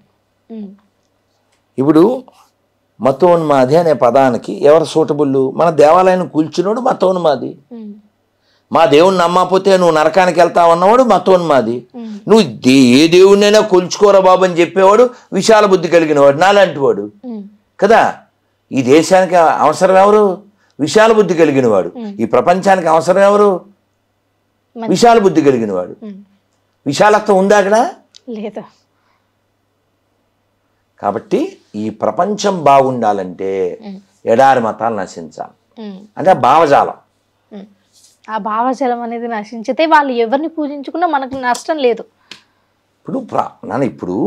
ఇప్పుడు మతోన్మాది అనే పదానికి ఎవరు సూటబుల్? మన దేవాలయాన్ని కూల్చినోడు మతోన్మాది. మా దేవుణ్ణి నమ్మకపోతే నువ్వు నరకానికి వెళ్తావు అన్నవాడు మతోన్మాది. నువ్వు ఏ దేవుణ్ణైనా కూల్చుకోరా బాబు అని చెప్పేవాడు విశాల బుద్ధి కలిగిన వాడు, నాలాంటి వాడు కదా. ఈ దేశానికి అవసరం ఎవరు? విశాల బుద్ధి కలిగిన వాడు. ఈ ప్రపంచానికి అవసరం ఎవరు? విశాల బుద్ధి కలిగిన వాడు. విశాలత్వం ఉందా అక్కడ? లేదు. కాబట్టి ఈ ప్రపంచం బాగుండాలంటే ఎడారి మతాలు నశించాలి. అంటే ఆ భావజాలం, ఆ భావజాలం అనేది నశించితే వాళ్ళు ఎవరిని పూజించుకున్నా మనకు నష్టం లేదు. ఇప్పుడు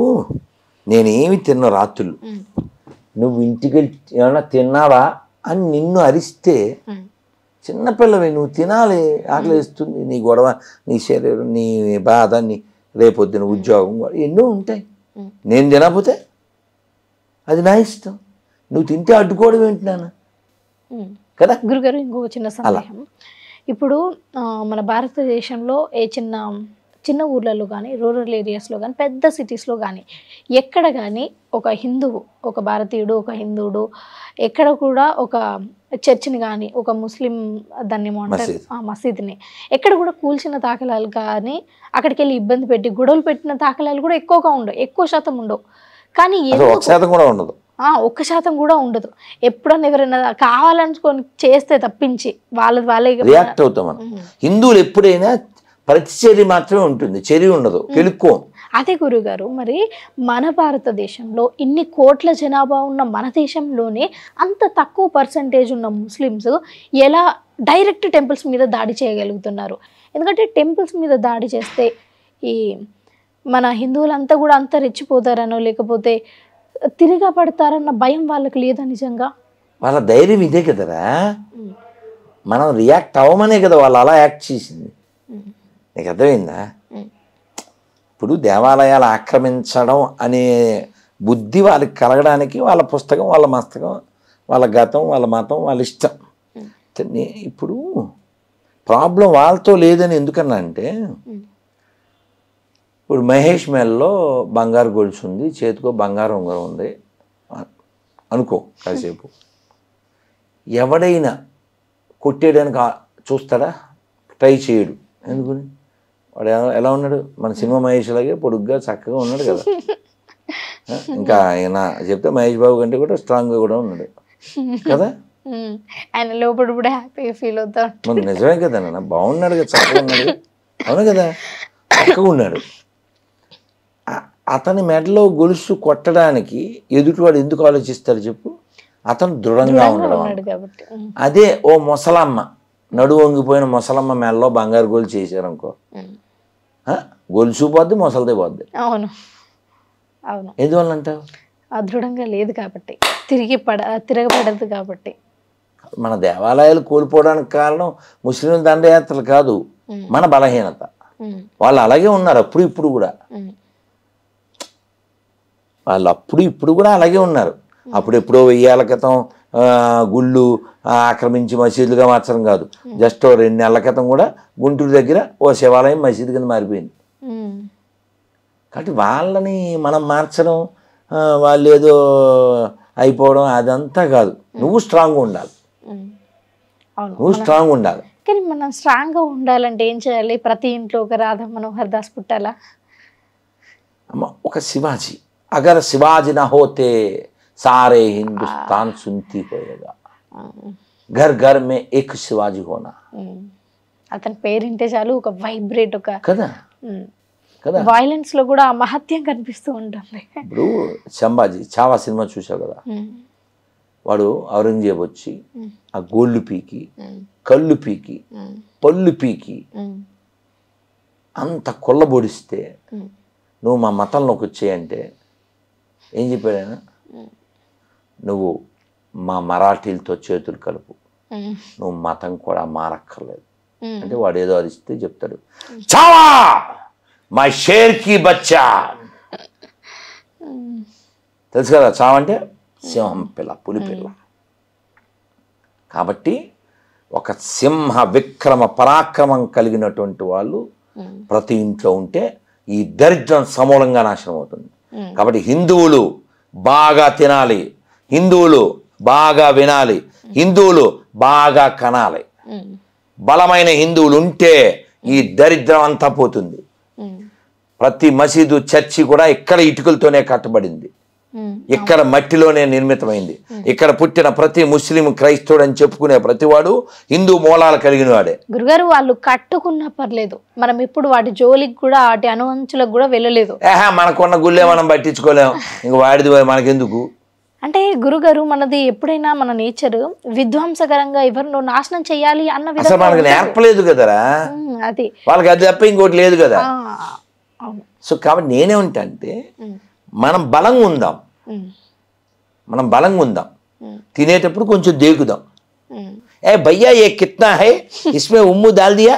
నేనేమి తిన్నా రాత్రులు, నువ్వు ఇంటికి ఏమన్నా తిన్నావా అని నిన్ను అరిస్తే చిన్నపిల్లవి, నువ్వు తినాలి, ఆకలి వేస్తుంది, నీ గొడవ, నీ శరీరం, నీ బాధ, నీ రేపొద్దున ఉద్యోగం, ఎన్నో ఉంటాయి. నేను తినకపోతే అది నా ఇష్టం, నువ్వు తింటే అడ్డుకోవడం ఏంటి నాన్న కదా. గురుగారు ఇంకొక చిన్న సందేహం, ఇప్పుడు మన భారతదేశంలో ఏ చిన్న ఊర్లలో కానీ, రూరల్ ఏరియాస్లో కానీ, పెద్ద సిటీస్లో కానీ ఎక్కడ కానీ ఒక హిందువు, ఒక భారతీయుడు, ఒక హిందువుడు ఎక్కడ కూడా ఒక చర్చిని కానీ, ఒక ముస్లిం దాన్ని మసీద్ని ఎక్కడ కూడా కూల్చిన దాఖలాలు కానీ, అక్కడికి వెళ్ళి ఇబ్బంది పెట్టి గొడవలు పెట్టిన దాఖలాలు కూడా ఎక్కువగా ఉండవు, ఎక్కువ శాతం ఉండవు. కానీ ఒక్క శాతం కూడా ఉండదు. ఎప్పుడన్నా ఎవరైనా కావాలనుకొని చేస్తే తప్పించి వాళ్ళే రియాక్ట్ అవుతాం మనం. హిందువులు ఎప్పుడైనా ప్రతిచర్య మాత్రమే ఉంటుంది, చర్య ఉండదు, కెలుక్కో. అదే గురుగారు, మరి మన భారతదేశంలో ఇన్ని కోట్ల జనాభా ఉన్న మన దేశంలోనే అంత తక్కువ పర్సంటేజ్ ఉన్న ముస్లిమ్స్ ఎలా డైరెక్ట్ టెంపుల్స్ మీద దాడి చేయగలుగుతున్నారు? ఎందుకంటే టెంపుల్స్ మీద దాడి చేస్తే ఈ మన హిందువులంతా కూడా అంత రెచ్చిపోతారనో, లేకపోతే తిరిగా పడతారన్న భయం వాళ్ళకి లేదా? నిజంగా వాళ్ళ ధైర్యం ఇదే కదరా, మనం రియాక్ట్ అవ్వమనే కదా వాళ్ళు అలా యాక్ట్ చేసింది. నీకు అర్థమైందా? ఇప్పుడు దేవాలయాలు ఆక్రమించడం అనే బుద్ధి వాళ్ళకి కలగడానికి వాళ్ళ పుస్తకం, వాళ్ళ మస్తకం, వాళ్ళ గతం, వాళ్ళ మతం, వాళ్ళ ఇష్టం. ఇప్పుడు ప్రాబ్లం వాళ్ళతో లేదని ఎందుకన్నా అంటే, ఇప్పుడు మహేష్ మెల్లో బంగారు గొలుసు ఉంది, చేతికో బంగారం ఉంగరం ఉంది అనుకో కాసేపు. ఎవడైనా కొట్టేయడానికి చూస్తాడా? ట్రై చేయడు. ఎందుకని? వాడు ఎలా ఉన్నాడు? మన సినిమా మహేష్ లాగే పొడుగ్గా చక్కగా ఉన్నాడు కదా. ఇంకా ఆయన చెప్తే మహేష్ బాబు కంటే కూడా స్ట్రాంగ్గా కూడా ఉన్నాడు కదా. ఆయన లోపల కూడా హ్యాపీగా ఫీల్ అవుతా. మరి నిజమే కదా నాన్న, బాగున్నాడు కదా, చక్కగా ఉన్నాడు. అవును కదా, చక్కగా ఉన్నాడు. అతని మెడలో గొలుసు కొట్టడానికి ఎదుటివాడు ఎందుకు ఆలోచిస్తాడు చెప్పు? అతను దృఢంగా ఉండడం. అదే ఓ ముసలమ్మ, నడువు వంగిపోయిన ముసలమ్మ మెడలో బంగారు గొలుసు చేశారనుకో, గొలుసు పోద్ది, ముసలిదే పోద్ది. అవును అవును. ఎందువల్ల అంటావు? దృఢంగా లేదు కాబట్టి, తిరగబడదు కాబట్టి. మన దేవాలయాలు కోల్పోవడానికి కారణం ముస్లింల దండయాత్రలు కాదు, మన బలహీనత. వాళ్ళు అలాగే ఉన్నారు అప్పుడు ఇప్పుడు కూడా. వాళ్ళు అప్పుడు ఇప్పుడు కూడా అలాగే ఉన్నారు. అప్పుడెప్పుడో 1000 ఏళ్ల క్రితం గుళ్ళు ఆక్రమించి మసీదులుగా మార్చడం కాదు, జస్ట్ 2 నెలల క్రితం కూడా గుంటూరు దగ్గర ఓ శివాలయం మసీదు కింద మారిపోయింది. కాబట్టి వాళ్ళని మనం మార్చడం, వాళ్ళు ఏదో అయిపోవడం అదంతా కాదు. నువ్వు స్ట్రాంగ్గా ఉండాలి, నువ్వు స్ట్రాంగ్ ఉండాలి. కానీ మనం స్ట్రాంగ్గా ఉండాలంటే ఏం చేయాలి? ప్రతి ఇంట్లో ఒక రాధా మనోహర్ దాస్ పుట్టాలా? అమ్మ, ఒక శివాజీ, అగర్ శివాజీ నా హోతే సారే హిందుస్థాన్ సున్తి పోయేగా, ఘర్ ఘర్ మే ఏక్ శివాజీ హోనా. అతని పేరింటే చాలు ఒక వైబ్రేట్, ఒక కదా కదా, వైలెన్స్ లో కూడా మహత్యం కనిపిస్తూ ఉంటుంది. ఇప్పుడు సంభాజీ చావా సినిమా చూసావు కదా, వాడు ఔరంగజేబు వచ్చి ఆ గోళ్ళు పీకి, కళ్ళు పీకి, పళ్ళు పీకి అంత కొల్లబొడిస్తే నువ్వు మా మతంలోకి వచ్చేయంటే ఏం చెప్పాడు ఆయన? నువ్వు మా మరాఠీలతో చేతులు కలుపు, నువ్వు మతం కూడా మారక్కర్లేదు అంటే వాడు ఏదో అరిస్తే చెప్తాడు, చావా మా షేర్ కి బచ్చా. తెలుసు కదా చావంటే సింహం పిల్ల, పులి పిల్ల. కాబట్టి ఒక సింహ విక్రమ పరాక్రమం కలిగినటువంటి వాళ్ళు ప్రతి ఇంట్లో ఉంటే ఈ దరిద్రం సమూలంగా నాశనం అవుతుంది. కాబట్టి హిందువులు బాగా తినాలి, హిందువులు బాగా వినాలి, హిందువులు బాగా కనాలి. బలమైన హిందువులు ఉంటే ఈ దరిద్రం అంతా పోతుంది. ప్రతి మసీదు చర్చి కూడా ఇక్కడ ఇటుకలతోనే కట్టబడింది, ఇక్కడ మట్టిలోనే నిర్మితమైంది. ఇక్కడ పుట్టిన ప్రతి ముస్లిం, క్రైస్తవుడు అని చెప్పుకునే ప్రతివాడు హిందూ మూలాలు కలిగిన వాడే. గురుగారు, వాళ్ళు కట్టుకున్నా పర్లేదు, మనం ఇప్పుడు వాటి జోలికి కూడా వాటి అనువంచులకు కూడా వెళ్ళలేదు. మనకున్న గుళ్ళే మనం పట్టించుకోలేము, ఇంక వాడిది మనకెందుకు? అంటే గురుగారు, మనది ఎప్పుడైనా మన నేచర్ విధ్వంసకరంగా ఎవరినో నాశనం చేయాలి అన్న విధంగా మనకు నేర్పలేదు కదరా, అది వాళ్ళకి అది తప్ప ఇంకోటి లేదు కదా. సో కాబట్టి నేనేమంటే మనం బలంగా ఉందాం, మనం బలంగా ఉందాం, తినేటప్పుడు కొంచెం దేకుదాం. ఏ భయ్యా ఏ కిత్నా హై, ఇస్మే ఉమ్ము దాల్ దియా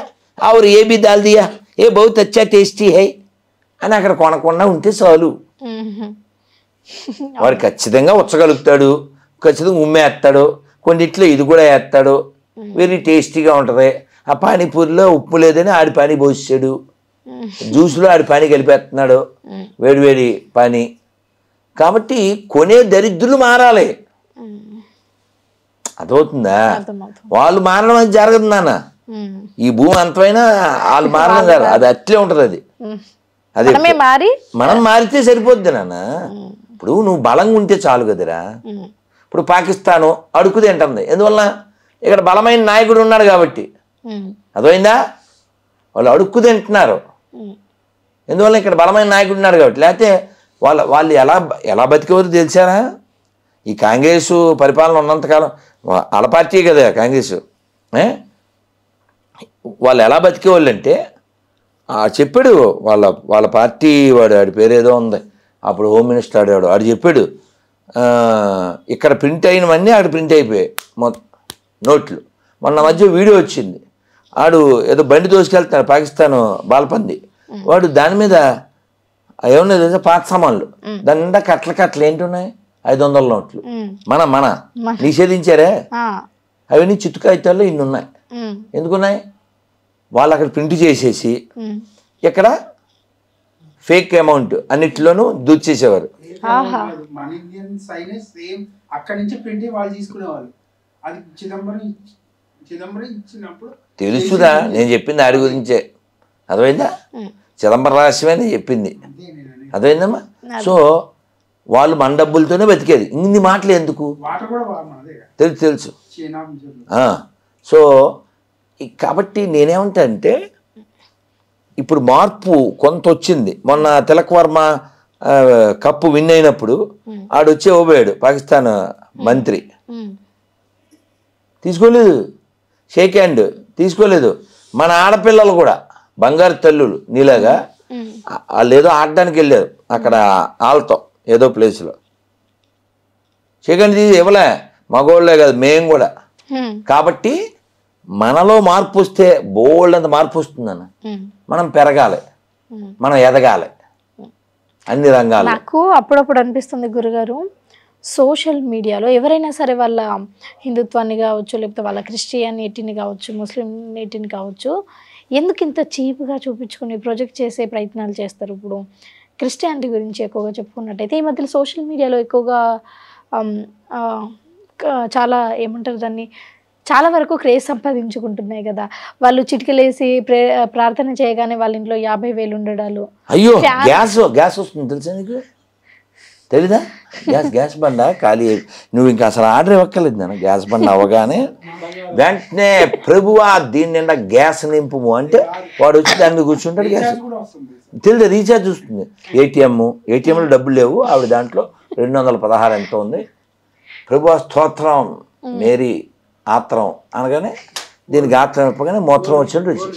और ये भी डाल दिया, ये बहुत अच्छा टेस्टी है అని అక్కడ కొనకుండా ఉంటే చాలు. వాడు ఖచ్చితంగా ఉచ్చగలుగుతాడు, ఖచ్చితంగా ఉమ్మేస్తాడు, కొన్నిట్లో ఇది కూడా వేస్తాడు, వెరీ టేస్టీగా ఉంటుంది. ఆ పానీపూరిలో ఉప్పు లేదని ఆడి పానీ పోసాడు, జ్యూస్లో ఆడి పానీ కలిపేస్తున్నాడు, వేడివేడి పానీ. కాబట్టి కొనే దరిద్రులు మారాలి, అర్థమవుతుందా? వాళ్ళు మారడం అది జరగదు నాన్న. ఈ భూమి అంతమైనా వాళ్ళు మారడం కాదు, అది అట్లే ఉంటుంది. అది మనం మారితే సరిపోద్ది నాన్న. ఇప్పుడు నువ్వు బలంగా ఉంటే చాలు కదరా. ఇప్పుడు పాకిస్తాను అడుగు తింటుంది, ఎందువల్ల? ఇక్కడ బలమైన నాయకుడు ఉన్నాడు కాబట్టి. అర్థమైందా? వాళ్ళు అడుక్కు తింటున్నారు, ఎందువల్ల? ఇక్కడ బలమైన నాయకుడు ఉన్నాడు కాబట్టి. లేకపోతే వాళ్ళు ఎలా బతికేవారు తెలిసారా? ఈ కాంగ్రెస్ పరిపాలన ఉన్నంతకాలం, వాళ్ళ పార్టీ కదా కాంగ్రెస్, వాళ్ళు ఎలా బతికేవాళ్ళు అంటే చెప్పాడు, వాళ్ళ పార్టీ వాడి పేరు ఏదో ఉంది, అప్పుడు హోమ్ మినిస్టర్ ఆడు చెప్పాడు, ఇక్కడ ప్రింట్ అయినవన్నీ అక్కడ ప్రింట్ అయిపోయాయి మొత్తం నోట్లు. మొన్న మధ్య వీడియో వచ్చింది, ఆడు ఏదో బండి దోసుకెళ్తున్నాడు పాకిస్తాన్ బాలపంది, వాడు దాని మీద ఏమన్నా తెలుసా, పాత సామాన్లు, దాని నిండా కట్టలు ఏంటి ఉన్నాయి, 500 నోట్లు. మన నిషేధించారే, అవన్నీ చిత్తుకాయితాల్లో ఇన్ని ఉన్నాయి. ఎందుకున్నాయి? వాళ్ళు అక్కడ ప్రింట్ చేసేసి ఇక్కడ ఫేక్ అమౌంట్ అన్నిటిలోనూ దూచేసేవారు. మన ఇండియన్ సైన్ సేమ్ అక్కడ నుంచి ప్రింట్ వాళ్ళు తీసుకునేవాళ్ళు. అది చిదంబరం తెలుసుదా, నేను చెప్పింది ఆడి గురించే, అర్థమైందా? చిదంబర రహస్యమే నేను చెప్పింది, అర్థమైందమ్మా? సో వాళ్ళు మన డబ్బులతోనే బతికేది, ఇన్ని మాటలు ఎందుకు? తెలుసు తెలుసు. సో కాబట్టి నేనేమంటా అంటే ఇప్పుడు మార్పు కొంత వచ్చింది. మొన్న తిలక్ వర్మ కప్పు విన్ అయినప్పుడు ఆడొచ్చి ఇవ్వబోయాడు పాకిస్తాన్ మంత్రి, తీసుకోలేదు, షేక్ హ్యాండ్ తీసుకోలేదు. మన ఆడపిల్లలు కూడా బంగారు తల్లులు నీలాగా వాళ్ళు ఏదో ఆడడానికి వెళ్ళారు అక్కడ వాళ్ళతో ఏదో ప్లేస్లో, షేక్ హ్యాండ్ తీసి ఇవ్వలే, మగోళ్ళే కాదు మేము కూడా. కాబట్టి మనలో మార్పు వస్తే బోల్డ్ అంత మార్పు వస్తుందన్న. మనం పెరగాలి, మనం ఎదగాలి అన్ని రంగాలు. నాకు అప్పుడప్పుడు అనిపిస్తుంది గురుగారు, సోషల్ మీడియాలో ఎవరైనా సరే వాళ్ళ హిందుత్వాన్ని కావచ్చు, లేకపోతే వాళ్ళ క్రిస్టియానిటీని కావచ్చు, ముస్లింనిటీని కావచ్చు, ఎందుకు ఇంత చీప్గా చూపించుకుని ప్రొజెక్ట్ చేసే ప్రయత్నాలు చేస్తారు? ఇప్పుడు క్రిస్టియానిటీ గురించి ఎక్కువగా చెప్పుకున్నట్టయితే ఈ మధ్యలో సోషల్ మీడియాలో ఎక్కువగా చాలా ఏమంటారు దాన్ని, చాలా వరకు క్రేజ్ సంపాదించుకుంటున్నాయి కదా. వాళ్ళు చిటికలేసి ప్రార్థన చేయగానే వాళ్ళ ఇంట్లో 50,000 ఉండడాలు. అయ్యో గ్యాస్ వస్తుంది తెలుసా నీకు? తెలీదా? గ్యాస్ బండ ఖాళీ, నువ్వు ఇంకా అసలు ఆర్డర్ ఇవ్వక్కర్లేదు నాన్న. గ్యాస్ బండ అవ్వగానే వెంటనే ప్రభువా దీని నిండా గ్యాస్ నింపు అంటే వాడు వచ్చి దాని మీద కూర్చుంటాడు. గ్యాస్ తెలియదు, రీఛార్జ్ వస్తుంది. ఏటీఎంలో డబ్బులు లేవు, ఆవిడ దాంట్లో 216 ఎంత ఉంది. ప్రభువా స్తోత్రం మేరీ ఆత్రం అనగానే దీనికి ఆత్రం ఇప్పగానే మొత్తం వచ్చినట్టు వచ్చి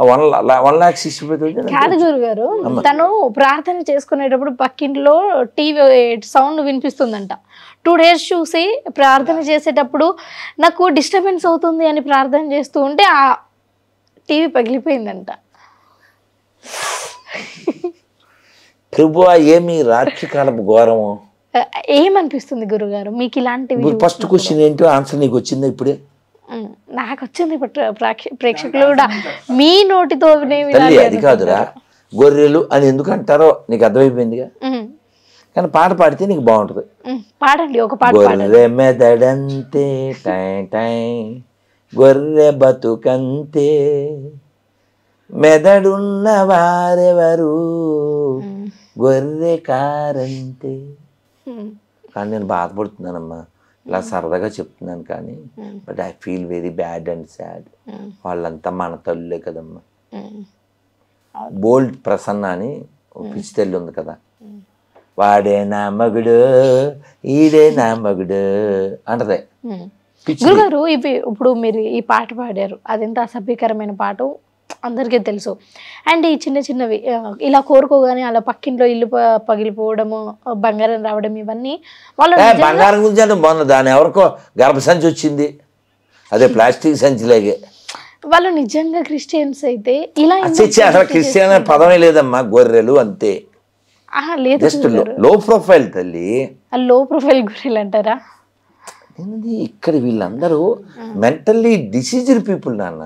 1,60,000. కాదు గురుగారు, తను ప్రార్థన చేసుకునేటప్పుడు పక్కింట్లో టీవీ సౌండ్ వినిపిస్తుందంట. 2 days చూసి ప్రార్థన చేసేటప్పుడు నాకు డిస్టర్బెన్స్ అవుతుంది అని ప్రార్థన చేస్తూ ఉంటే ఆ టీవీ పగిలిపోయిందంట. ప్రభువా ఏమి రాత్రికాలపు ఘోరము. ఏమనిపిస్తుంది గురుగారు మీకు ఇలాంటివి? ఫస్ట్ క్వశ్చన్ ఏంటో ఆన్సర్ నీకు వచ్చిందా ఇప్పుడే? నాకు వచ్చింది. ప్రేక్షకులు కూడా మీ నోటితో తల్లి అది కాదురా, గొర్రెలు అని ఎందుకు అంటారో నీకు అర్థమైపోయిందిగా. కానీ పాట పాడితే నీకు బాగుంటుంది. పాడండి ఒక పాట. గొర్రె మెదడంతే టై టై, గొర్రె బతుకంతే, మెదడున్న వారెవరు, గొర్రె కారంతే. కానీ నేను బాధపడుతున్నానమ్మా, ఇలా సరదాగా చెప్తున్నాను కానీ but I feel very bad and sad. వాళ్ళంతా మన తల్లులే కదమ్మా. బోల్డ్ ప్రసన్న అని పిచ్చి తల్లి ఉంది కదా, వాడే నా మగుడు ఈడే నా మగుడు అంటదే. గురుగారు ఇప్పుడు మీరు ఈ పాట పాడారు, అదెంత అసభ్యకరమైన పాట అందరికీ తెలుసు. అండ్ ఈ చిన్న చిన్నవి ఇలా కోరుకోగానే అలా పక్కింట్లో ఇల్లు పగిలిపోవడము, బంగారం రావడం, ఇవన్నీ వాళ్ళు బంగారం గురించి అంటే బాగుంది. దాని ఎవరికో గర్భసంచి వచ్చింది, అదే ప్లాస్టిక్ సంచిలాగే. వాళ్ళు నిజంగా క్రిస్టియన్స్ అయితే ఇలా అసలు క్రిస్టియన్ అనే పదమే లేదమ్మా, గొర్రెలు అంతే. లేదు, జస్ట్ లో ప్రొఫైల్ తల్లి. లో ప్రొఫైల్ గొర్రెలు అంటారా? ఇక్కడ వీళ్ళందరూ మెంటల్లీ డిసీజ్డ్ పీపుల్ నాన్న.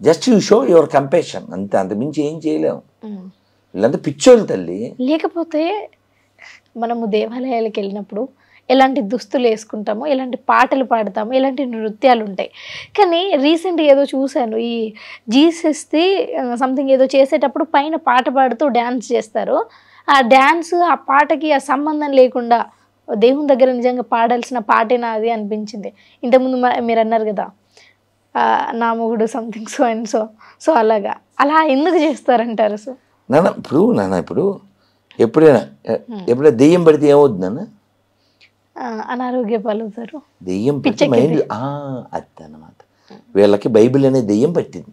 Just you show your compassion అంతే, అంతమించి ఏం చేయలేము. వీళ్ళంతా పిచ్చోళ్ళు తల్లి. లేకపోతే మనము దేవాలయాలకు వెళ్ళినప్పుడు ఎలాంటి దుస్తులు వేసుకుంటామో, ఎలాంటి పాటలు పాడతామో, ఎలాంటి నృత్యాలు ఉంటాయి. కానీ రీసెంట్గా ఏదో చూశాను, ఈ జీసస్ది సంథింగ్ ఏదో చేసేటప్పుడు పైన పాట పాడుతూ డ్యాన్స్ చేస్తారు. ఆ డ్యాన్స్ ఆ పాటకి ఆ సంబంధం లేకుండా దేవుని దగ్గర నిజంగా పాడాల్సిన పాటేనా అది అనిపించింది. ఇంతకుముందు మీరు అన్నారు కదా నా మొగుడు సంథింగ్ సో అండ్ సో అలాగా, అలా ఎందుకు చేస్తారంటారు? సో ఇప్పుడు ఎప్పుడైనా దెయ్యం పడితే ఏమవుతుంది నాన్న? అనారోగ్య పాలవుతారు. దెయ్యం పట్టి మైండ్ అది అన్నమాట. వీళ్ళకి బైబిల్ అనే దెయ్యం పట్టింది,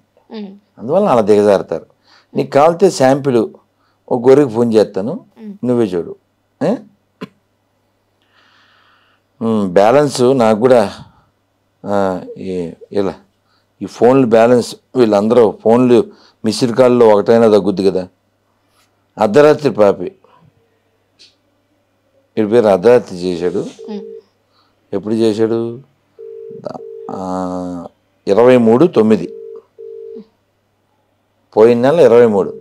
అందువల్ల అలా దిగజారుతారు. నీకు కావాలితే శాంపిల్ ఒక గొర్రెకి ఫోన్ చేస్తాను, నువ్వే చూడు. బ్యాలెన్స్ నాకు కూడా ఇలా ఈ ఫోన్లు బ్యాలెన్స్, వీళ్ళందరూ ఫోన్లు మిస్డ్ కాల్లో ఒకటైనా తగ్గుద్ది కదా. అర్ధరాత్రి పాపి, వీడి పేరు అర్ధరాత్రి చేశాడు. ఎప్పుడు చేశాడు? 23/9 పోయిన నెల 23,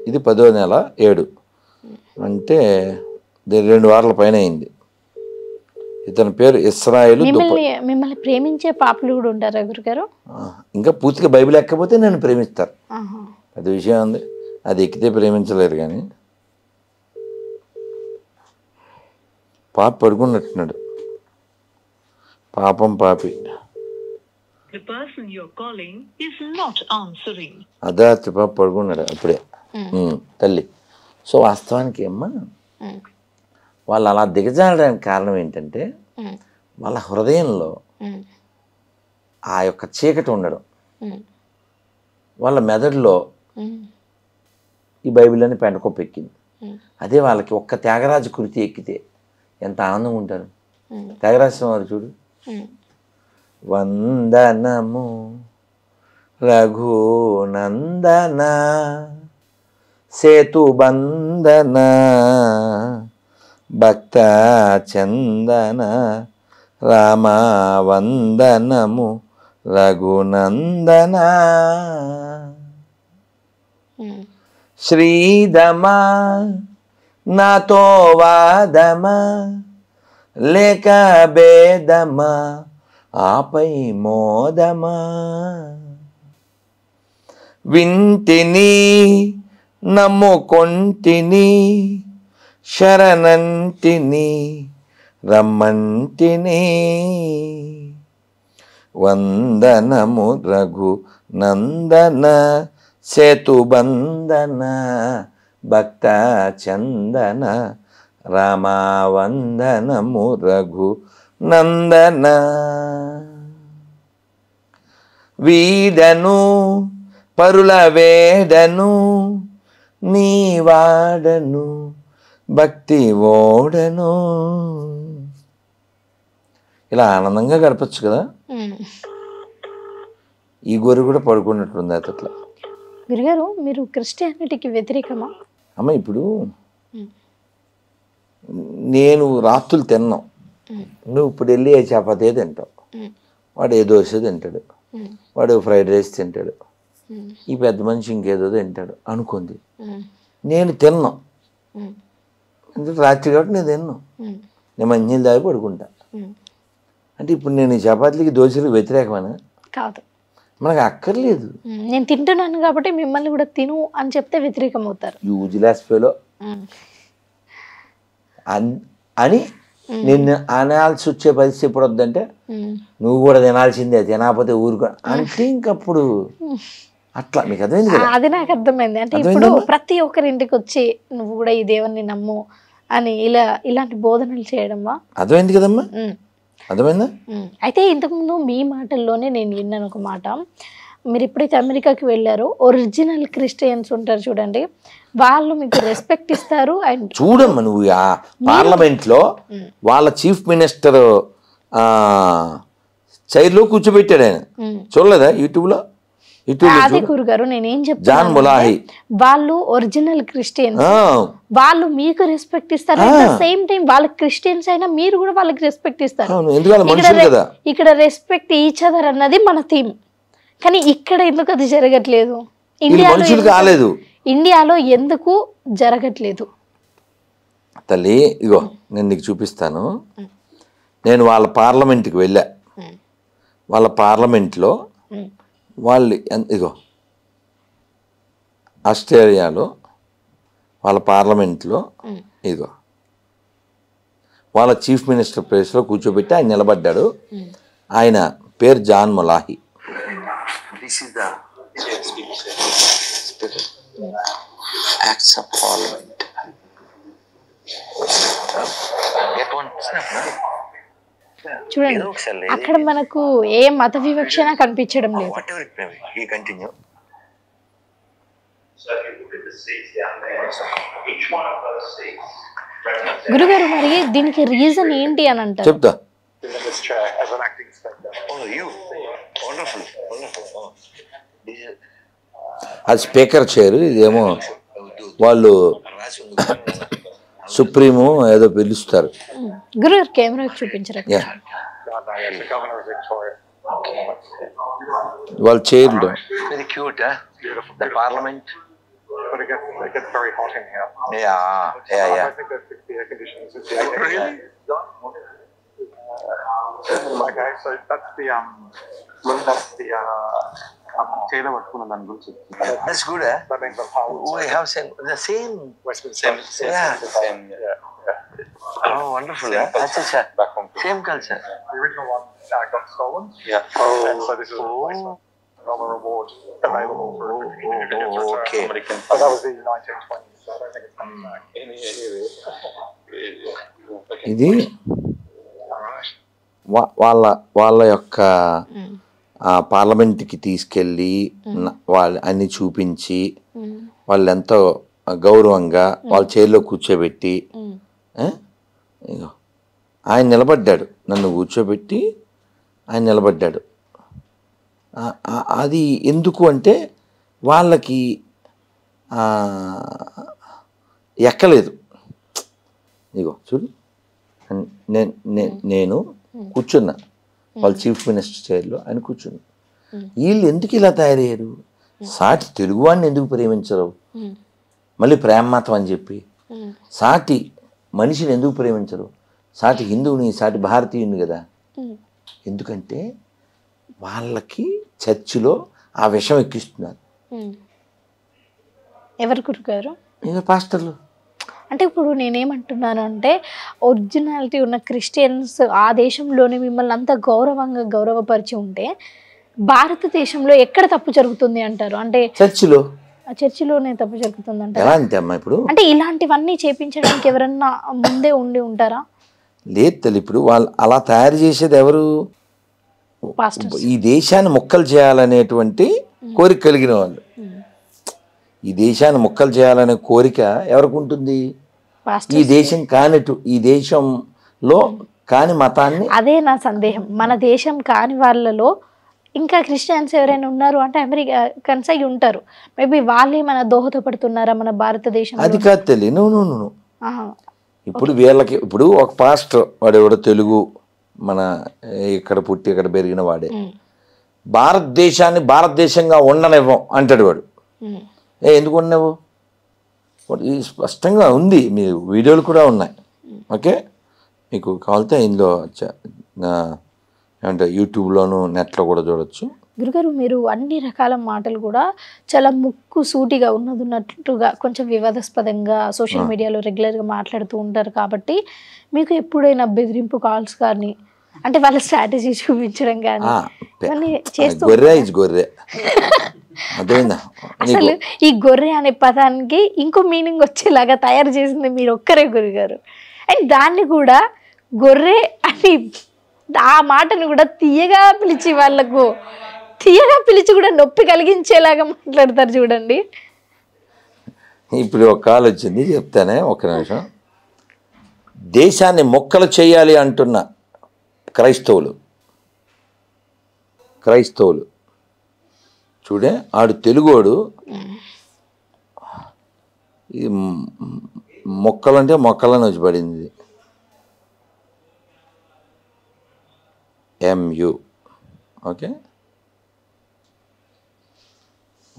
ఇది 10వ నెల 7 అంటే 2 వారాల పైన అయింది. ఇతని పేరు ఇస్రాయేలు మిమ్మల్ని ప్రేమించే పాపలు కూడా ఉంటారా గురుగారు? ఇంకా పూర్తిగా బైబిల్ ఎక్కకపోతే నేను ప్రేమిస్తారు. అది విషయం ఉంది, అది ఎక్కితే ప్రేమించలేరు. కానీ పాప పడుకున్నట్టున్నాడు, పాపం పాపి. అర్ధరాత్రి పాప పడుకున్నాడు అప్పుడే తల్లి. సో వాస్తవానికి అమ్మా వాళ్ళు అలా దిగజారడానికి కారణం ఏంటంటే వాళ్ళ హృదయంలో ఆ యొక్క చీకటి ఉండడం, వాళ్ళ మెదడులో ఈ బైబిల్ అని పెంటకొప్ప ఎక్కింది. అదే వాళ్ళకి ఒక్క త్యాగరాజు కృతి ఎక్కితే ఎంత ఆనందం ఉంటారు. త్యాగరాజు వారు చూడు, వందనము రఘునందన సేతుబంధన భక్త చందన రామ వందనము రఘునందన శ్రీదమా నాతో వాదమా లేక భేదమా ఆపై మోదమా వింటిని నమ్ముకొంటిని శరణంటిని రమ్మంటిని వందనము రఘు నందన సేతుబంధన భక్త చందన రామా వందనము రఘు నందన వీడను పరుల వేడను నీ వాడను భక్తి ఓడను. ఇలా ఆనందంగా గడపచ్చు కదా. ఈ గొర్రె కూడా పడుకున్నట్టుంది అట్లా. గురుగారు మీరు క్రిస్టియానిటీకి వ్యతిరేకమా? అమ్మ ఇప్పుడు నేను రాత్రులు తిన్నాం, నువ్వు ఇప్పుడు వెళ్ళి ఏ చపాతీ తింటావు, వాడు ఏ దోశ తింటాడు, వాడు ఫ్రైడ్ రైస్ తింటాడు, ఈ పెద్ద మనిషి ఇంకేదో తింటాడు అనుకుంది. నేను తిన్నాం అంటే రాత్రి కాబట్టి నేను తిన్నాను, నేను మంచినీళ్ళు తాగి పడుకుంటా. అంటే ఇప్పుడు నేను ఈ చపాతీలకి దోశలకు వ్యతిరేకమేనా? కాదు, మనకు అక్కర్లేదు. నేను తింటున్నాను కాబట్టి మిమ్మల్ని కూడా తిను అని చెప్తే వ్యతిరేకం అవుతారు. యూజ్లెస్ ఫెలో అని నిన్ను అనాల్సి వచ్చే పరిస్థితి ఎప్పుడు వద్దంటే నువ్వు కూడా తినాల్సిందే, తినకపోతే ఊరుకో అంటే ఇంకప్పుడు అట్లా. మీకు అర్థమైంది కదా? అది నాకు అర్థమైంది. అంటే ఇప్పుడు ప్రతి ఒక్కరి ఇంటికి వచ్చి నువ్వు కూడా ఈ దేవుణ్ణి నమ్ము అని ఇలాంటి బోధనలు చేయడమా? అర్థమైంది కదమ్మా, అర్థమైందా? అయితే ఇంతకుముందు మీ మాటల్లోనే నేను విన్నాను ఒక మాట. మీరు ఎప్పుడైతే అమెరికాకి వెళ్ళారో ఒరిజినల్ క్రిస్టియన్స్ ఉంటారు చూడండి, వాళ్ళు మీకు రెస్పెక్ట్ ఇస్తారు. అండ్ చూడమ్మా, నువ్వు ఆ పార్లమెంట్లో వాళ్ళ చీఫ్ మినిస్టర్ చైర్లో కూర్చోబెట్టాడు ఆయన, చూడలేదా యూట్యూబ్లో? అదే గురుగారు నేనేం చెప్తాను, జాన్ ములాహి వాళ్ళు ఒరిజినల్ క్రిస్టియన్స్, వాళ్ళు మీకు రెస్పెక్ట్ ఇస్తారు. అట్ ద సేమ్ టైం వాళ్ళ క్రిస్టియన్స్ అయినా మీరు కూడా వాళ్ళకి రెస్పెక్ట్ ఇస్తారు. ఇక్కడ రెస్పెక్ట్ ఈచ్ అదర్ అన్నది మన థీమ్. కానీ ఇక్కడ ఎందుకు అది జరగట్లేదు? ఇండియాలో ఎందుకు జరగట్లేదు? తల్లి ఇగో నేను నీకు చూపిస్తాను. నేను వాళ్ళ పార్లమెంట్కి వెళ్ళా, వాళ్ళ పార్లమెంట్లో వాళ్ళు ఇగో ఆస్ట్రేలియాలో వాళ్ళ పార్లమెంట్లో ఇగో వాళ్ళ చీఫ్ మినిస్టర్ ప్లేస్లో కూర్చోబెట్టి ఆయన నిలబడ్డాడు. ఆయన పేరు John ములాహి. This is the acts of parliament. Get one snap, no? చూడండి, అక్కడ మనకు ఏ మత వివక్షణ కనిపించడం లేదు. గురుగారు మరి దీనికి రీజన్ ఏంటి అని అంటారు? చెప్తా. అది స్పీకర్ చైర్, ఇదేమో వాళ్ళు సుప్రీము ఏదో పిలుస్తారు. గురుగారు కెమెరా చూపించరా? వాళ్ళ చైర్లు very cute. The parliament. But it gets very hot in here. Yeah. I think that the air conditioning is really? Okay, so that's the Taylor పట్టుకున్న దాని గురించి. That's good, eh? That means of how We have the same. same Oh, wonderful, eh? Acha. back home. Same culture. The original one got stolen. Yeah. And so this is a replacement. $1 reward available for individuals return. Okay. So that was the 1920s. So I don't think it's coming back. ఇది వాళ్ళ యొక్క పార్లమెంట్కి తీసుకెళ్ళి వాళ్ళు అన్ని చూపించి వాళ్ళు ఎంతో గౌరవంగా వాళ్ళ చైర్లో కూర్చోబెట్టి ఇగో ఆయన నిలబడ్డాడు, నన్ను కూర్చోబెట్టి ఆయన నిలబడ్డాడు. అది ఎందుకు అంటే వాళ్ళకి ఎక్కలేదు. ఇగో చూడు, నేను కూర్చున్నా వాళ్ళ చీఫ్ మినిస్టర్ చైర్లో, ఆయన కూర్చున్నా. వీళ్ళు ఎందుకు ఇలా తయారయ్యారు? సాటి తెలుగువాడిని ఎందుకు ప్రేమించరు? మళ్ళీ ప్రేమమాతం అని చెప్పి సాటి మనిషిని ఎందుకు ప్రేమించరు? సాటి హిందువుని, సాటి భారతీయుని కదా. ఎందుకంటే వాళ్ళకి చర్చిలో ఆ విషం ఎక్కిస్తున్నారు. ఎవరు గురుగారు? పాస్టర్లు. అంటే ఇప్పుడు నేనేమంటున్నాను అంటే, ఒరిజినాలిటీ ఉన్న క్రిస్టియన్స్ ఆ దేశంలోనే మిమ్మల్ని అంత గౌరవంగా గౌరవపరిచి ఉంటే భారతదేశంలో ఎక్కడ తప్పు జరుగుతుంది అంటారు? అంటే చర్చిలోనే తప్పు జరుగుతుంది అంటారు. ఎలా అంతే అమ్మా? ఇప్పుడు అంటే ఇలాంటివన్నీ చేపించడానికి ఎవరన్నా ముందే ఉండి ఉంటారా? లేదు తల్లి, ఇప్పుడు వాళ్ళు అలా తయారు చేసేది ఎవరు? ఈ దేశాన్ని ముక్కలు చేయాలనేటువంటి కోరిక కలిగిన వాళ్ళు. ఈ దేశాన్ని ముక్కలు చేయాలనే కోరిక ఎవరికి ఉంటుంది? ఈ దేశం కానిటు, ఈ దేశంలో కాని మతాన్ని. అదే నా సందేహం. మన దేశం కాని వాళ్ళలో ఇంకా క్రిస్టియన్స్ ఎవరైనా ఉన్నారు అంటే అమెరికన్స్ అయి ఉంటారు. మేబీ వాళ్ళే మన దోహదపడుతున్నారా మన భారతదేశం? అది కాదు తల్లి. నువ్వు ఇప్పుడు వీళ్ళకి, ఇప్పుడు ఒక పాస్టర్ వాడు ఎవడో తెలుగు, మన ఇక్కడ పుట్టి ఇక్కడ పెరిగిన వాడే, భారతదేశాన్ని భారతదేశంగా ఉండనివ్వం అంటాడు వాడు. ఎందుకు ఉండవు? స్పష్టంగా ఉంది, మీ వీడియోలు కూడా ఉన్నాయి. ఓకే, మీకు కావాలితే ఇందులో ఏమంటే యూట్యూబ్లోను నెట్లో కూడా చూడొచ్చు. గురుగారు, మీరు అన్ని రకాల మాటలు కూడా చాలా ముక్కు సూటిగా ఉన్నట్టుగా కొంచెం వివాదాస్పదంగా సోషల్ మీడియాలో రెగ్యులర్గా మాట్లాడుతూ ఉంటారు. కాబట్టి మీకు ఎప్పుడైనా బెదిరింపు కాల్స్ కానీ, అంటే వాళ్ళ స్ట్రాటజీ చూపించడం కానీ గొర్రె అదేనా? అసలు ఈ గొర్రె అనే పదానికి ఇంకో మీనింగ్ వచ్చేలాగా తయారు చేసింది మీరు ఒక్కరే గురుగారు. అండ్ దాన్ని కూడా గొర్రె అని ఆ మాటను కూడా తీయగా పిలిచి వాళ్ళకు కూడా నొప్పి కలిగించేలాగా మాట్లాడతారు చూడండి. ఇప్పుడు ఒక కాల్ వచ్చింది, చెప్తానే, ఒక నిమిషం. దేశాన్ని మొక్కలు చేయాలి అంటున్న క్రైస్తవులు చూడే, ఆడు తెలుగోడు. ఇది మొక్కలంటే మొక్కలని వచ్చి పడింది. MU. ఓకే,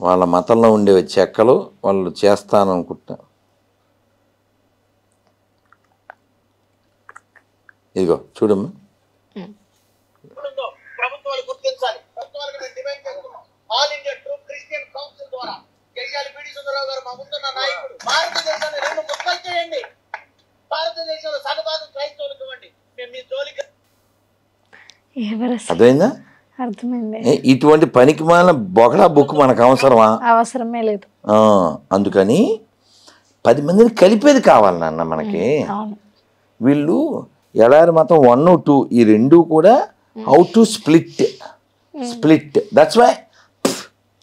వాళ్ళ మతంలో ఉండే చెక్కలు వాళ్ళు చేస్తాననుకుంటా. ఇదిగో చూడమ్మా. ప్రభుత్వాలు గుర్తించాలి. ప్రభుత్వాలకు మేము డిమాండ్ చేస్తున్నాం. All India true Christian council ద్వారా గెయ్యాలి పిడి సుందరరావు గారు మా ముందున్న నాయకుడు. భారతదేశాన్ని 2 ముక్కలు చేయండి. భారతదేశంలో సగభాగం క్రైస్తవులకు ఇవ్వండి. మేము మీ జోలికి. అర్థమైందా? అర్థమైంది. ఇటువంటి పనికి మాలిన బొగడా బుక్ మనకు అవసరమా? అవసరమే లేదు. అందుకని 10 మందిని కలిపేది కావాలి నాన్న మనకి. వీళ్ళు ఎడారి మతం 1, 2 ఈ 2 కూడా how to split that's why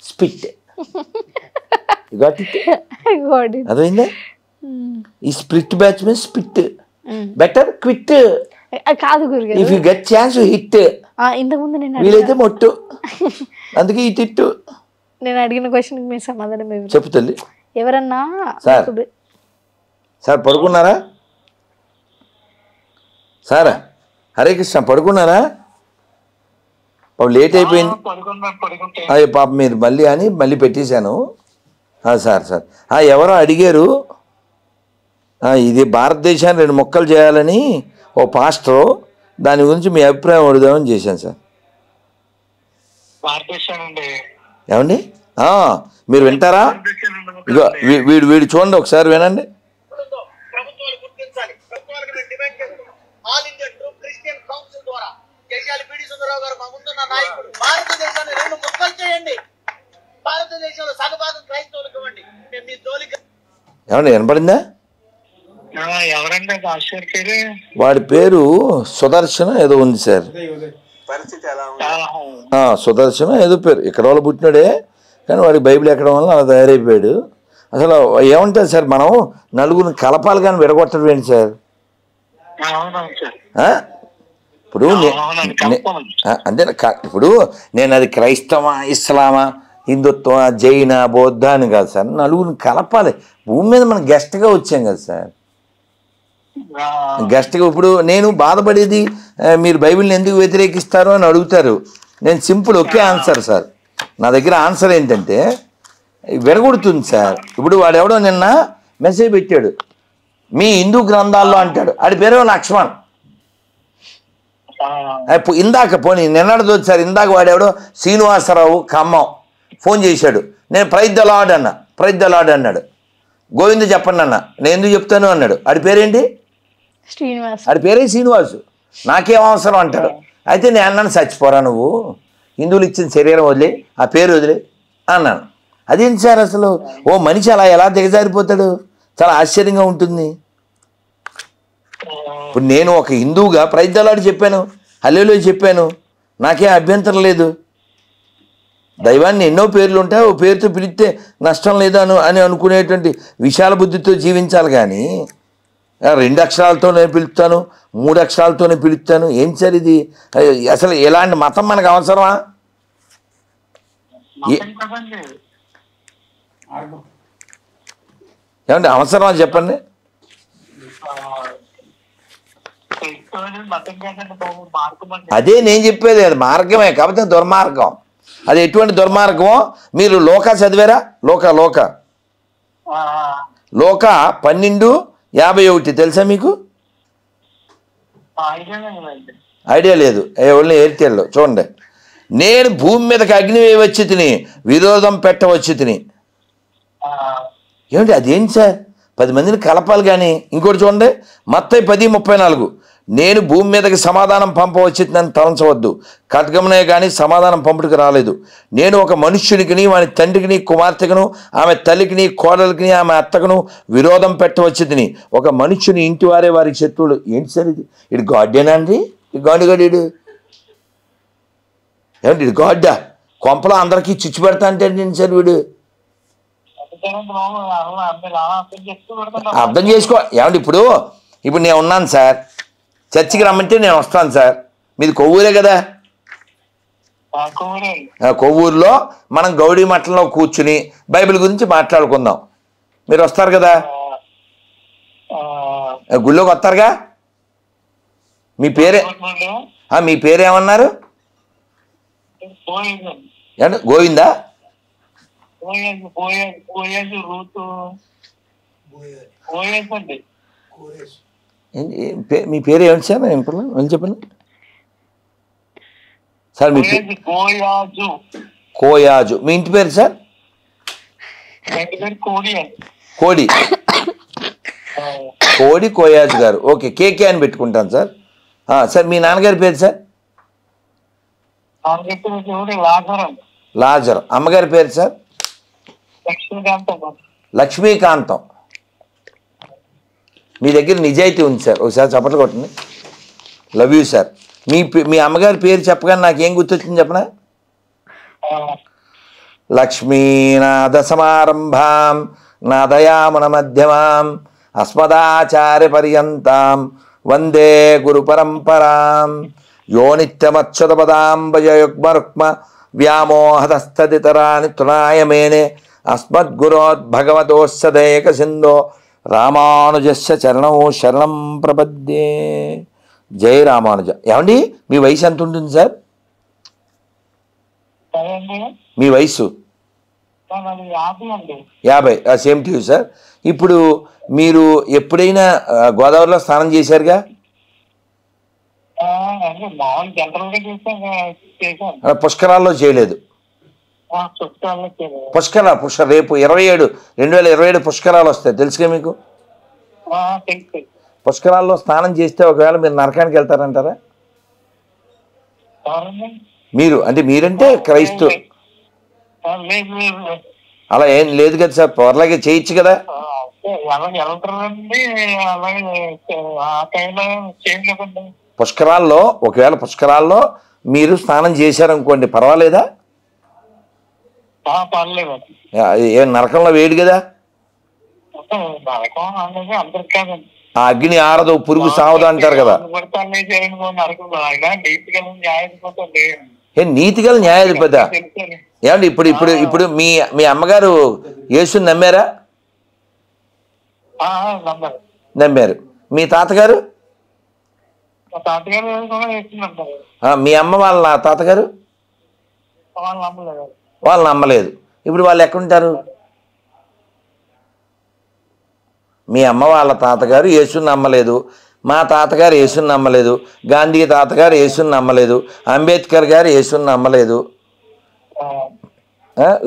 spit. అదైందా? ఈ స్ప్లిట్ బ్యాచ్ మీద స్పిట్ బెటర్ క్విట్ కాదు గురుగారు. If you get chance you hit. ఇంతకుముందు నేను వీలైతే మొట్టు, అందుకే ఈ తిట్టు. నేను అడిగిన క్వశ్చన్కి మీ సమాధానం చెప్పు తల్లి. ఎవరన్నా సార్ పడుకున్నారా? సార్ హరే కృష్ణ పడుకున్నారా? పాప లేట్ అయిపోయింది. అయ్యో పాప మీరు మళ్ళీ పెట్టేశాను. సార్ ఎవరో అడిగారు, ఇది భారతదేశాన్ని 2 ముక్కలు చేయాలని ఓ పాస్టరు దాని గురించి మీ అభిప్రాయం అడుగుదామని చేశాను సార్. ఏమండి మీరు వింటారా? ఇగో వీడు చూడండి ఒకసారి వినండి. ప్రభుత్వాలు గుర్తించాలి. ప్రభుత్వాలకు నేను డిమాండ్ చేస్తున్నాను. All India true Christian council ద్వారా జైయాలి పిడి సుందరరావు గారు మా ముందున్న నాయకుడు. భారతదేశాన్ని 2 ముక్కలు చేయండి. భారతదేశంలో సగభాగం క్రైస్తవులకు ఇవ్వండి. మేము మీ జోలికి. ఏమండి వినపడిందా? ఎవరండి పేరు? వాడి పేరు సుదర్శన ఏదో ఉంది సార్. సుదర్శన ఏదో పేరు. ఇక్కడ వాళ్ళు పుట్టినాడే కానీ వాడికి బైబిల్ ఎక్కడం వల్ల అలా తయారైపోయాడు. అసలు ఏమంటుంది సార్, మనం నలుగురిని కలపాలి కానీ విడగొట్టడం ఏంటి సార్? ఇప్పుడు అంటే ఇప్పుడు నేను అది క్రైస్తవా, ఇస్లామా, హిందుత్వమా, జైన, బౌద్ధ అని కాదు సార్. నలుగురిని కలపాలి. భూమి మీద మనం గెస్ట్గా వచ్చాం కదా సార్. గెస్ట్గా ఇప్పుడు నేను బాధపడేది మీరు బైబిల్ని ఎందుకు వ్యతిరేకిస్తారు అని అడుగుతారు. నేను సింపుల్ ఒకే ఆన్సర్ సార్. నా దగ్గర ఆన్సర్ ఏంటంటే విడగొడుతుంది సార్. ఇప్పుడు వాడెవడో నిన్న మెసేజ్ పెట్టాడు, మీ హిందూ గ్రంథాల్లో అంటాడు. ఆడి పేరు లక్ష్మణ్. ఇందాక పోనీ నిన్నటితో సార్, ఇందాక వాడెవడో శ్రీనివాసరావు ఖమ్మం ఫోన్ చేశాడు. నేను ప్రైజ్ ద లార్డ్ అన్న. ప్రైజ్ ద లార్డ్ అన్నాడు. గోవింద చెప్పండి అన్న. నేను ఎందుకు చెప్తాను అన్నాడు. ఆడి పేరేంటి? శ్రీనివాస్. ఆడి పేరే శ్రీనివాసు. నాకేం అవసరం అంటాడు. అయితే నేను అన్నాను, చచ్చిపోరా నువ్వు, హిందువులు ఇచ్చిన శరీరం వదిలే, ఆ పేరు వదిలే అన్నాను. అదేంటి సార్ అసలు ఓ మనిషి అలా ఎలా దిగజారిపోతాడు? చాలా ఆశ్చర్యంగా ఉంటుంది. ఇప్పుడు నేను ఒక హిందువుగా ప్రైజ్ ద లార్డ్ చెప్పాను, హల్లెలూయా చెప్పాను, నాకేం అభ్యంతరం లేదు. దైవాన్ని ఎన్నో పేర్లు ఉంటాయి, ఓ పేరుతో పిలిస్తే నష్టం లేదా అని అనుకునేటువంటి విశాల బుద్ధితో జీవించాలి. కానీ 2 అక్షరాలతోనే పిలుస్తాను, 3 అక్షరాలతోనే పిలుస్తాను. ఏం సార్ ఇది? అసలు ఎలాంటి మతం మనకు అవసరమా? ఏమంటే అవసరమా చెప్పండి. అదే నేను చెప్పేది, అది మార్గమే కాకపోతే దుర్మార్గం. అది ఎటువంటి దుర్మార్గమో మీరు లోక చదివారా? లోక 12:51 తెలుసా మీకు? ఐడియా లేదు. ఓన్లీ ఎయిర్టెల్లో చూడండి. నేను భూమి మీదకి అగ్ని వేయవచ్చు తిని, విరోధం పెట్టవచ్చు తిని. ఏమిటి అదేంటి సార్? 10 మందిని కలపాలి కానీ. ఇంకోటి చూడండి, మత్తయి 10:34 నేను భూమి మీదకి సమాధానం పంపవచ్చు నన్ను తలంచవద్దు, ఖడ్గమునే కానీ సమాధానం పంపుడికి రాలేదు. నేను ఒక మనుష్యునికిని, వాని తండ్రికిని, కుమార్తెకును, ఆమె తల్లికిని, కోడలికిని, ఆమె అత్తకును విరోధం పెట్టవచ్చు తిని. ఒక మనుష్యుని ఇంటి వారే వారికి శత్రువులు. ఏంటి సార్ ఇది? ఇటు గాడ్డేనా అండి? ఈ గాడు ఏమంటే ఇది గాడ్డా? కొంపలో అందరికీ చిచ్చు పెడతా అంటే ఏంటి సార్ వీడు? అర్థం చేసుకో. ఏమంటే ఇప్పుడు నేను ఉన్నాను సార్, చర్చికి రమ్మంటే నేను వస్తాను సార్. మీది కొవ్వూరే కదా? కొవ్వూరులో మనం గౌడీ మఠంలో కూర్చుని బైబిల్ గురించి మాట్లాడుకుందాం. మీరు వస్తారు కదా? గుళ్ళోకి వస్తారుగా? మీ పేరేమన్నారు? గోవిందా? మీ పేరు ఏమిటి సార్? నేను చెప్పండి సార్. మీ కోయాజు. మీ ఇంటి పేరు సార్? కోడి. కోయాజు గారు. ఓకే, కేకే అని పెట్టుకుంటాను సార్. సార్ మీ నాన్నగారి పేరు సార్? లాజర్. అమ్మగారి పేరు సార్? లక్ష్మీకాంతం. మీ దగ్గర నిజాయితీ ఉంది సార్. ఒకసారి చప్పట్లు కొట్టండి. Love you sir. మీ అమ్మగారి పేరు చెప్పగానే నాకేం గుర్తొచ్చింది చెప్పనా? లక్ష్మీనాథ సమారంభాం నాదయామున మధ్యమాం అస్మదాచార్య పర్యంతాం వందే గురు పరంపరాం. యో నిత్యమచ్యుత పదాంబయుగ్మరుక్మ వ్యామోహతస్తదితరాని తృణాయ మేనే అస్మద్గురోద్భగవతోస్సదేక సింధో రామానుజస్య చరణం శరణం ప్రపద్యే. జై రామానుజ. ఏమండి మీ వయసు ఎంత ఉంటుంది సార్? మీ వయసు? 50. Same to you sir. ఇప్పుడు మీరు ఎప్పుడైనా గోదావరిలో స్నానం చేశారుగా? మామూలు జనరల్గా చేసాం. పుష్కరాల్లో చేయలేదు. రేపు 2027 పుష్కరాలు వస్తాయి, తెలుసుగా మీకు? పుష్కరాల్లో స్నానం చేస్తే ఒకవేళ మీరు నరకానికి వెళ్తారంటారా? మీరంటే క్రైస్తవు, అలా ఏం లేదు కదా సార్, పొరలాగే చేయొచ్చు కదా. పుష్కరాల్లో ఒకవేళ పుష్కరాల్లో మీరు స్నానం చేశారనుకోండి, పర్వాలేదా? ఏ నరకంలో వేడి కదా, ఆ అగ్ని ఆరదు, పురుగు సావదు అంటారు కదా. నీతి గల న్యాయాధిపతి ఏమండి? ఇప్పుడు మీ అమ్మగారు యేసుని నమ్మారా? నమ్మారు. మీ తాతగారు? మీ అమ్మ వాళ్ళ తాతగారు? వాళ్ళు నమ్మలేదు. ఇప్పుడు వాళ్ళు ఎక్కడుంటారు? మీ అమ్మ వాళ్ళ తాతగారు యేసుని నమ్మలేదు, మా తాతగారు యేసుని నమ్మలేదు, గాంధీ తాతగారు యేసుని నమ్మలేదు, అంబేద్కర్ గారు యేసుని నమ్మలేదు,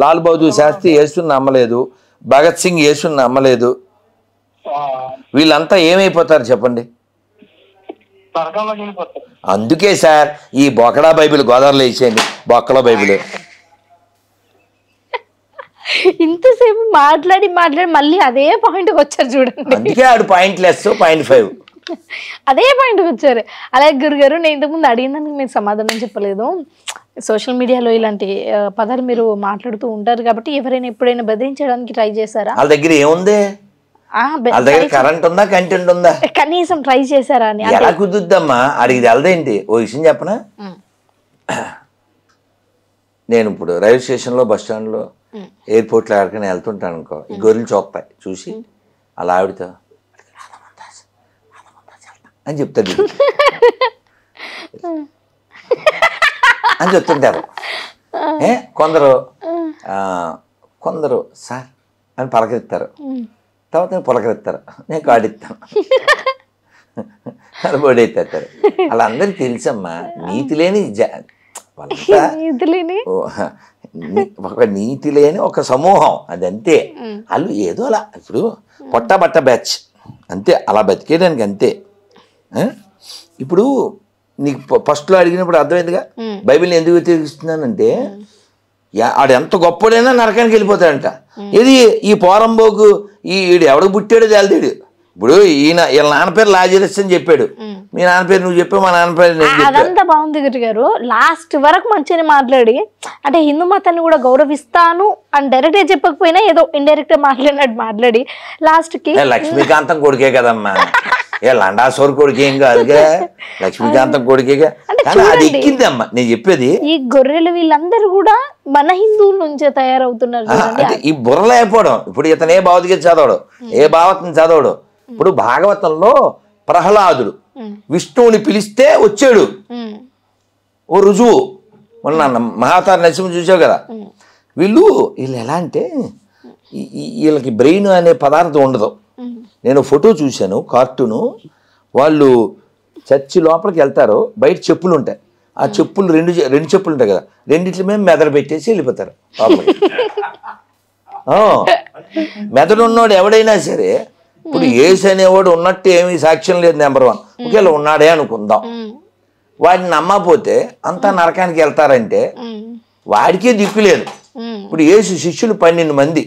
లాల్ బహదూర్ శాస్త్రి యేసుని నమ్మలేదు, భగత్ సింగ్ యేసుని నమ్మలేదు. వీళ్ళంతా ఏమైపోతారు చెప్పండి? అందుకే సార్ ఈ బొకడా బైబిల్ గోదావరిలో వేసేయండి, బొక్కలో బైబిల్. ఇంతసేపు మాట్లాడి మళ్ళీ అదే పాయింట్కి వచ్చారు చూడండి. అందుకే ఆడు .5 అదే పాయింట్కి వచ్చారు. అలాగే గురుగారు, నేను ఇంతకుముందు అడిగిందానికి మీరు సమాధానం చెప్పలేదు. సోషల్ మీడియాలో ఇలాంటి పదాలు మీరు మాట్లాడుతూ ఉంటారు కాబట్టి ఎవరైనా ఎప్పుడైనా బెదిరించడానికి ట్రై చేశారా? వాళ్ళ దగ్గర ఏముంది? వాళ్ళ దగ్గర కరెంట్ ఉందా, కంటెంట్ ఉందా? కనీసం ట్రై చేశారా అని. ఎలా కుదురుద్దమ్మా? అడిగిది వెళ్దేంటి? ఓ విషయం చెప్పనా? నేను ఇప్పుడు రైల్వే స్టేషన్లో, బస్ స్టాండ్లో, ఎయిర్పోర్ట్లో ఎక్కడికైనా వెళ్తుంటాను అనుకో, ఈ గొర్రెలు చూస్తాయి చూసి అలా ఆవిడతో అని చెప్తాడు అని చెప్తుంటారు. కొందరు సార్ అని పలకరిస్తారు, తర్వాత నేను పలకరిస్తారు, నేను కార్డిస్తాను, అది బోర్డు ఎత్తేస్తారు. అలా అందరికి తెలుసమ్మా, నీతి లేని ఒక నీతి లేని ఒక సమూహం, అదంతే. వాళ్ళు ఏదో అలా ఇప్పుడు పొట్టబట్ట బ్యాచ్ అంతే, అలా బతికేయడానికి అంతే. ఇప్పుడు నీకు ఫస్ట్లో అడిగినప్పుడు అర్థమైందిగా బైబిల్ని ఎందుకు వ్యతిరేకిస్తున్నానంటే, ఆడు ఎంత గొప్పడైనా నరకానికి వెళ్ళిపోతాడంట. ఇది ఈ పోరంబోకు ఈడు ఎవడు పుట్టాడో తేల్తాడు. ఇప్పుడు వీళ్ళ నాన్న పేరు లాజరస్ అని చెప్పాడు, మీ నాన్న పేరు నువ్వు చెప్పావు, మా నాన్న పేరు. అదంతా బాగుంది గురుగారు, లాస్ట్ వరకు మంచిగా మాట్లాడి, అంటే హిందూ మతాన్ని కూడా గౌరవిస్తాను అని డైరెక్ట్ గా చెప్పకపోయినా ఏదో ఇండైరెక్ట్ గా మాట్లాడినట్టు మాట్లాడి లాస్ట్ కి లక్ష్మీకాంతం కొడుకే కదమ్మా, ఏ లండాసోర్ కొడుకు ఏం కాదుగా, లక్ష్మీకాంతం కొడుకేగా. అది ఎక్కిందమ్మా నేను చెప్పేది. ఈ గొర్రెలు వీళ్ళందరూ కూడా మన హిందువుల నుంచే తయారవుతున్నారు. ఈ బుర్రలు అయిపోవడం. ఇప్పుడు ఇతను ఏ భగవద్గీత చదవడు, ఏ భాగవతం చదవడు. ఇప్పుడు భాగవతంలో ప్రహ్లాదుడు విష్ణువుని పిలిస్తే వచ్చాడు, ఓ రుజువు. మొన్న మహావతార నరసింహ చూసావు కదా. వీళ్ళు ఎలా అంటే వీళ్ళకి బ్రెయిన్ అనే పదార్థం ఉండదు. నేను ఫోటో చూశాను, కార్టూను. వాళ్ళు చర్చి లోపలికి వెళ్తారు, బయట చెప్పులు ఉంటాయి, ఆ చెప్పులు రెండు చెప్పులు ఉంటాయి కదా, రెండిట్ల మీద మెదడు పెట్టేసి వెళ్ళిపోతారు లోపలికి. మెదడు ఉన్నవాడు ఎవడైనా సరే, ఇప్పుడు యేసు అనేవాడు ఉన్నట్టు ఏమీ సాక్ష్యం లేదు, నెంబర్ 1. ఒకవేళ ఉన్నాడే అనుకుందాం, వాడిని నమ్మకపోతే అంతా నరకానికి వెళ్తారంటే వాడికే దిక్కు లేదు. ఇప్పుడు యేసు శిష్యులు 12 మంది,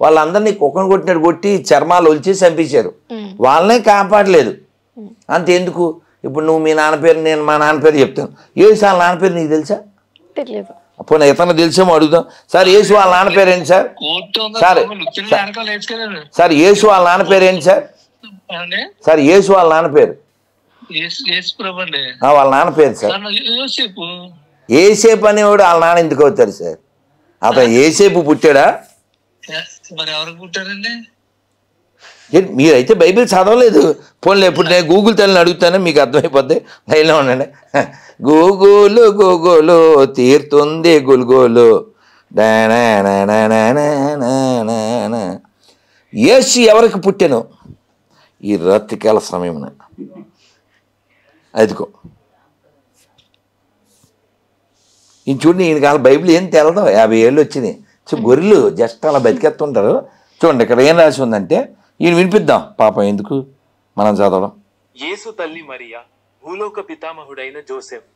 వాళ్ళందరినీ కుక్కను కొట్టినట్టు కొట్టి చర్మాలు ఒలిచి చంపించారు, వాళ్ళనే కాపాడలేదు. అంతెందుకు? ఇప్పుడు నువ్వు మీ నాన్న పేరు, నేను మా నాన్న పేరు చెప్తాను, యేసు వాళ్ళ నాన్న పేరు నీకు తెలుసా? తెలియదు. పోనీ ఇతను తెలిసేమో అడుగుదాం. సార్ యేసు వాళ్ళ నాన్న పేరు ఏంటి సార్? సార్ యేసు వాళ్ళ నాన్న పేరు ఏంటి సార్? సార్ యేసు వాళ్ళ నాన్న పేరు, వాళ్ళ నాన్న పేరు సార్ ఏసేపు అనేవాడు. వాళ్ళ నాన్న ఎందుకు అవుతాడు సార్? అతను ఏసేపు పుట్టాడా? మీరైతే బైబిల్ చదవలేదు. పోన్లే, ఇప్పుడు నేను గూగుల్ తల్లిని అడుగుతాను, మీకు అర్థమైపోద్ది. లైన్లో ఉండండి. గూగులు తీరుతుంది గుల్గోలు. యేసు ఎవరికి పుట్టాను? ఈ రాత్రికాల సమయమున. అదిగో ఈయన చూడండి, ఈయన కాలం బైబిల్ ఏం తెలదు, 50 ఏళ్ళు వచ్చినాయి. సో గొర్రెలు జస్ట్ అలా బతికేస్తుంటారు. చూడండి ఇక్కడ ఏం రాసి ఉందంటే, ఈయన వినిపిద్దాం పాపం, ఎందుకు మనం చదవడం. యేసు తల్లి మరియా, భూలోక పితామహుడైన జోసెఫ్.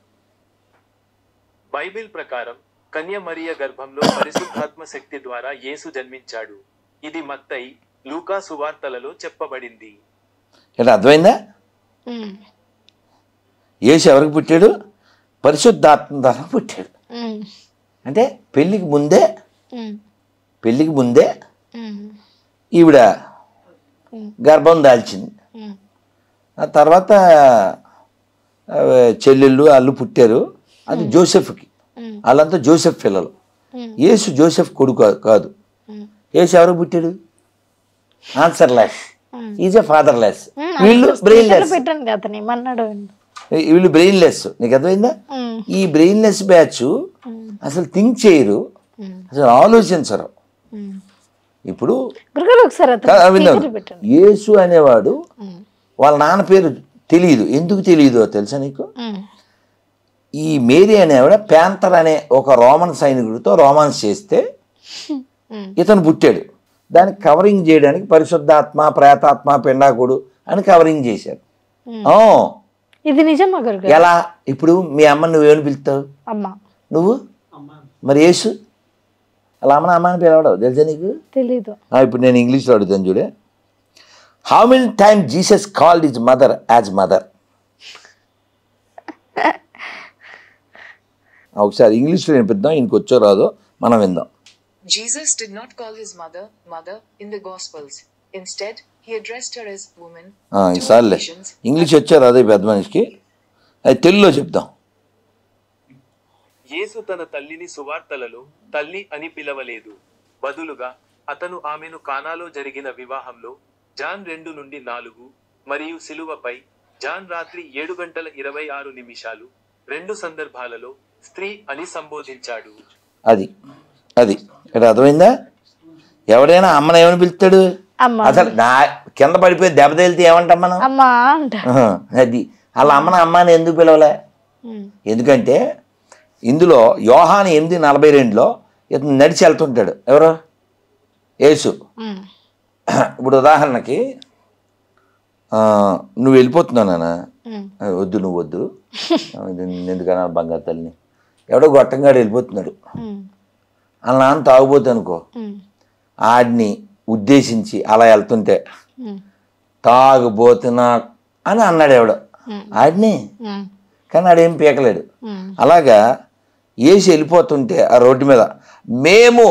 బైబిల్ ప్రకారం కన్య మరియ గర్భంలో పరిశుద్ధాత్మ శక్తి ద్వారా యేసు జన్మించాడు. ఇది మత్తయి, లూకా సువార్తలలో చెప్పబడింది. ఇక్కడ అర్థమైందా? యేసు ఎవరికి పుట్టాడు? పరిశుద్ధాత్మ ద్వారా పుట్టాడు. అంటే పెళ్ళికి ముందే ఈవిడ గర్భం దాల్చింది. ఆ తర్వాత చెల్లెళ్ళు వాళ్ళు పుట్టారు. అది జోసెఫ్కి, వాళ్ళంతా జోసెఫ్ పిల్లలు. యేసు జోసెఫ్ కొడుకు కాదు. యేసు ఎవరికి పుట్టాడు? Answer less, is a father less. వీళ్ళు బ్రెయిన్ లెస్. వీళ్ళు బ్రెయిన్ లెస్. నీకు అర్థమైందా? ఈ బ్రెయిన్ లెస్ బ్యాచ్ అసలు థింక్ చేయరు, అసలు ఆలోచించరు. ఇప్పుడు యేసు అనేవాడు వాళ్ళ నాన్న పేరు తెలియదు. ఎందుకు తెలియదు తెలుసా నీకు? ఈ మేరీ అనేవాడ ప్యాంతర్ అనే ఒక రోమన్ సైనికుడితో రోమాన్స్ చేస్తే ఇతను పుట్టాడు. దానికి కవరింగ్ చేయడానికి పరిశుద్ధాత్మ, ప్రేతాత్మ, పిండాకుడు అని కవరింగ్ చేశారు. ఇది నిజమా? ఎలా? ఇప్పుడు మీ అమ్మని నువ్వేమని పిలుస్తావు? నువ్వు మరి యేసు అలా అమ్మని అమ్మని పిలవడవు, తెలుసా నీకు? తెలీదు. ఇప్పుడు నేను ఇంగ్లీష్లో అడుగుతాను చూడే. How many time Jesus called his mother as mother? ఒకసారి ఇంగ్లీష్లో వినిపిద్దాం, ఇంకొచ్చో రాదో మనం విందాం. Jesus did not call his mother in the Gospels. Instead, he addressed her as woman. ఈసారిలే ఇంగ్లీష్ వచ్చారు అదే పెద్ద మనిషికి, అది తెలుగులో చెప్దాం. యేసు తన తల్లిని సువార్తలలో తల్లి అని పిలవలేదు. బదులుగా అతను ఆమెను కానాలో జరిగిన వివాహంలో జాన్ 2:4 మరియు సిలువపై జాన్ రాత్రి 7:26 2 సందర్భాలలో స్త్రీ అని సంబోధించాడు. అది ఇక్కడ అర్థమైందా? ఎవడైనా అమ్మని ఏమని పిలుస్తాడు? అసలు నా కింద పడిపోయి దెబ్బ తేలితే ఏమంటాం మనం? అది అలా అమ్మని అమ్మని ఎందుకు పిలవలే? ఎందుకంటే ఇందులో యోహాను 8:42 ఇతను నడిచి వెళ్తుంటాడు. ఎవరు? యేసు. ఇప్పుడు ఉదాహరణకి నువ్వు వెళ్ళిపోతున్నావు నాన్న, వద్దు నువ్వు వద్దు, ఎందుకన్నా బంగారు తల్లిని, ఎవడో గొట్టంగాడు వెళ్ళిపోతున్నాడు, వాళ్ళ నాన్న తాగుపోతే అనుకో, ఆడిని ఉద్దేశించి అలా వెళ్తుంటే తాగుబోతున్నా అని అన్నాడు ఎవడో ఆడిని, కానీ ఆడేం పీకలేడు. అలాగా యేసు వెళ్ళిపోతుంటే ఆ రోడ్డు మీద మేము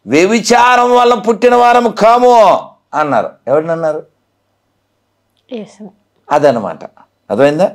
వ్యభిచారం వల్ల పుట్టిన వారము కాము అన్నారు. ఎవరిని అన్నారు? అదనమాట. అర్థమైందా?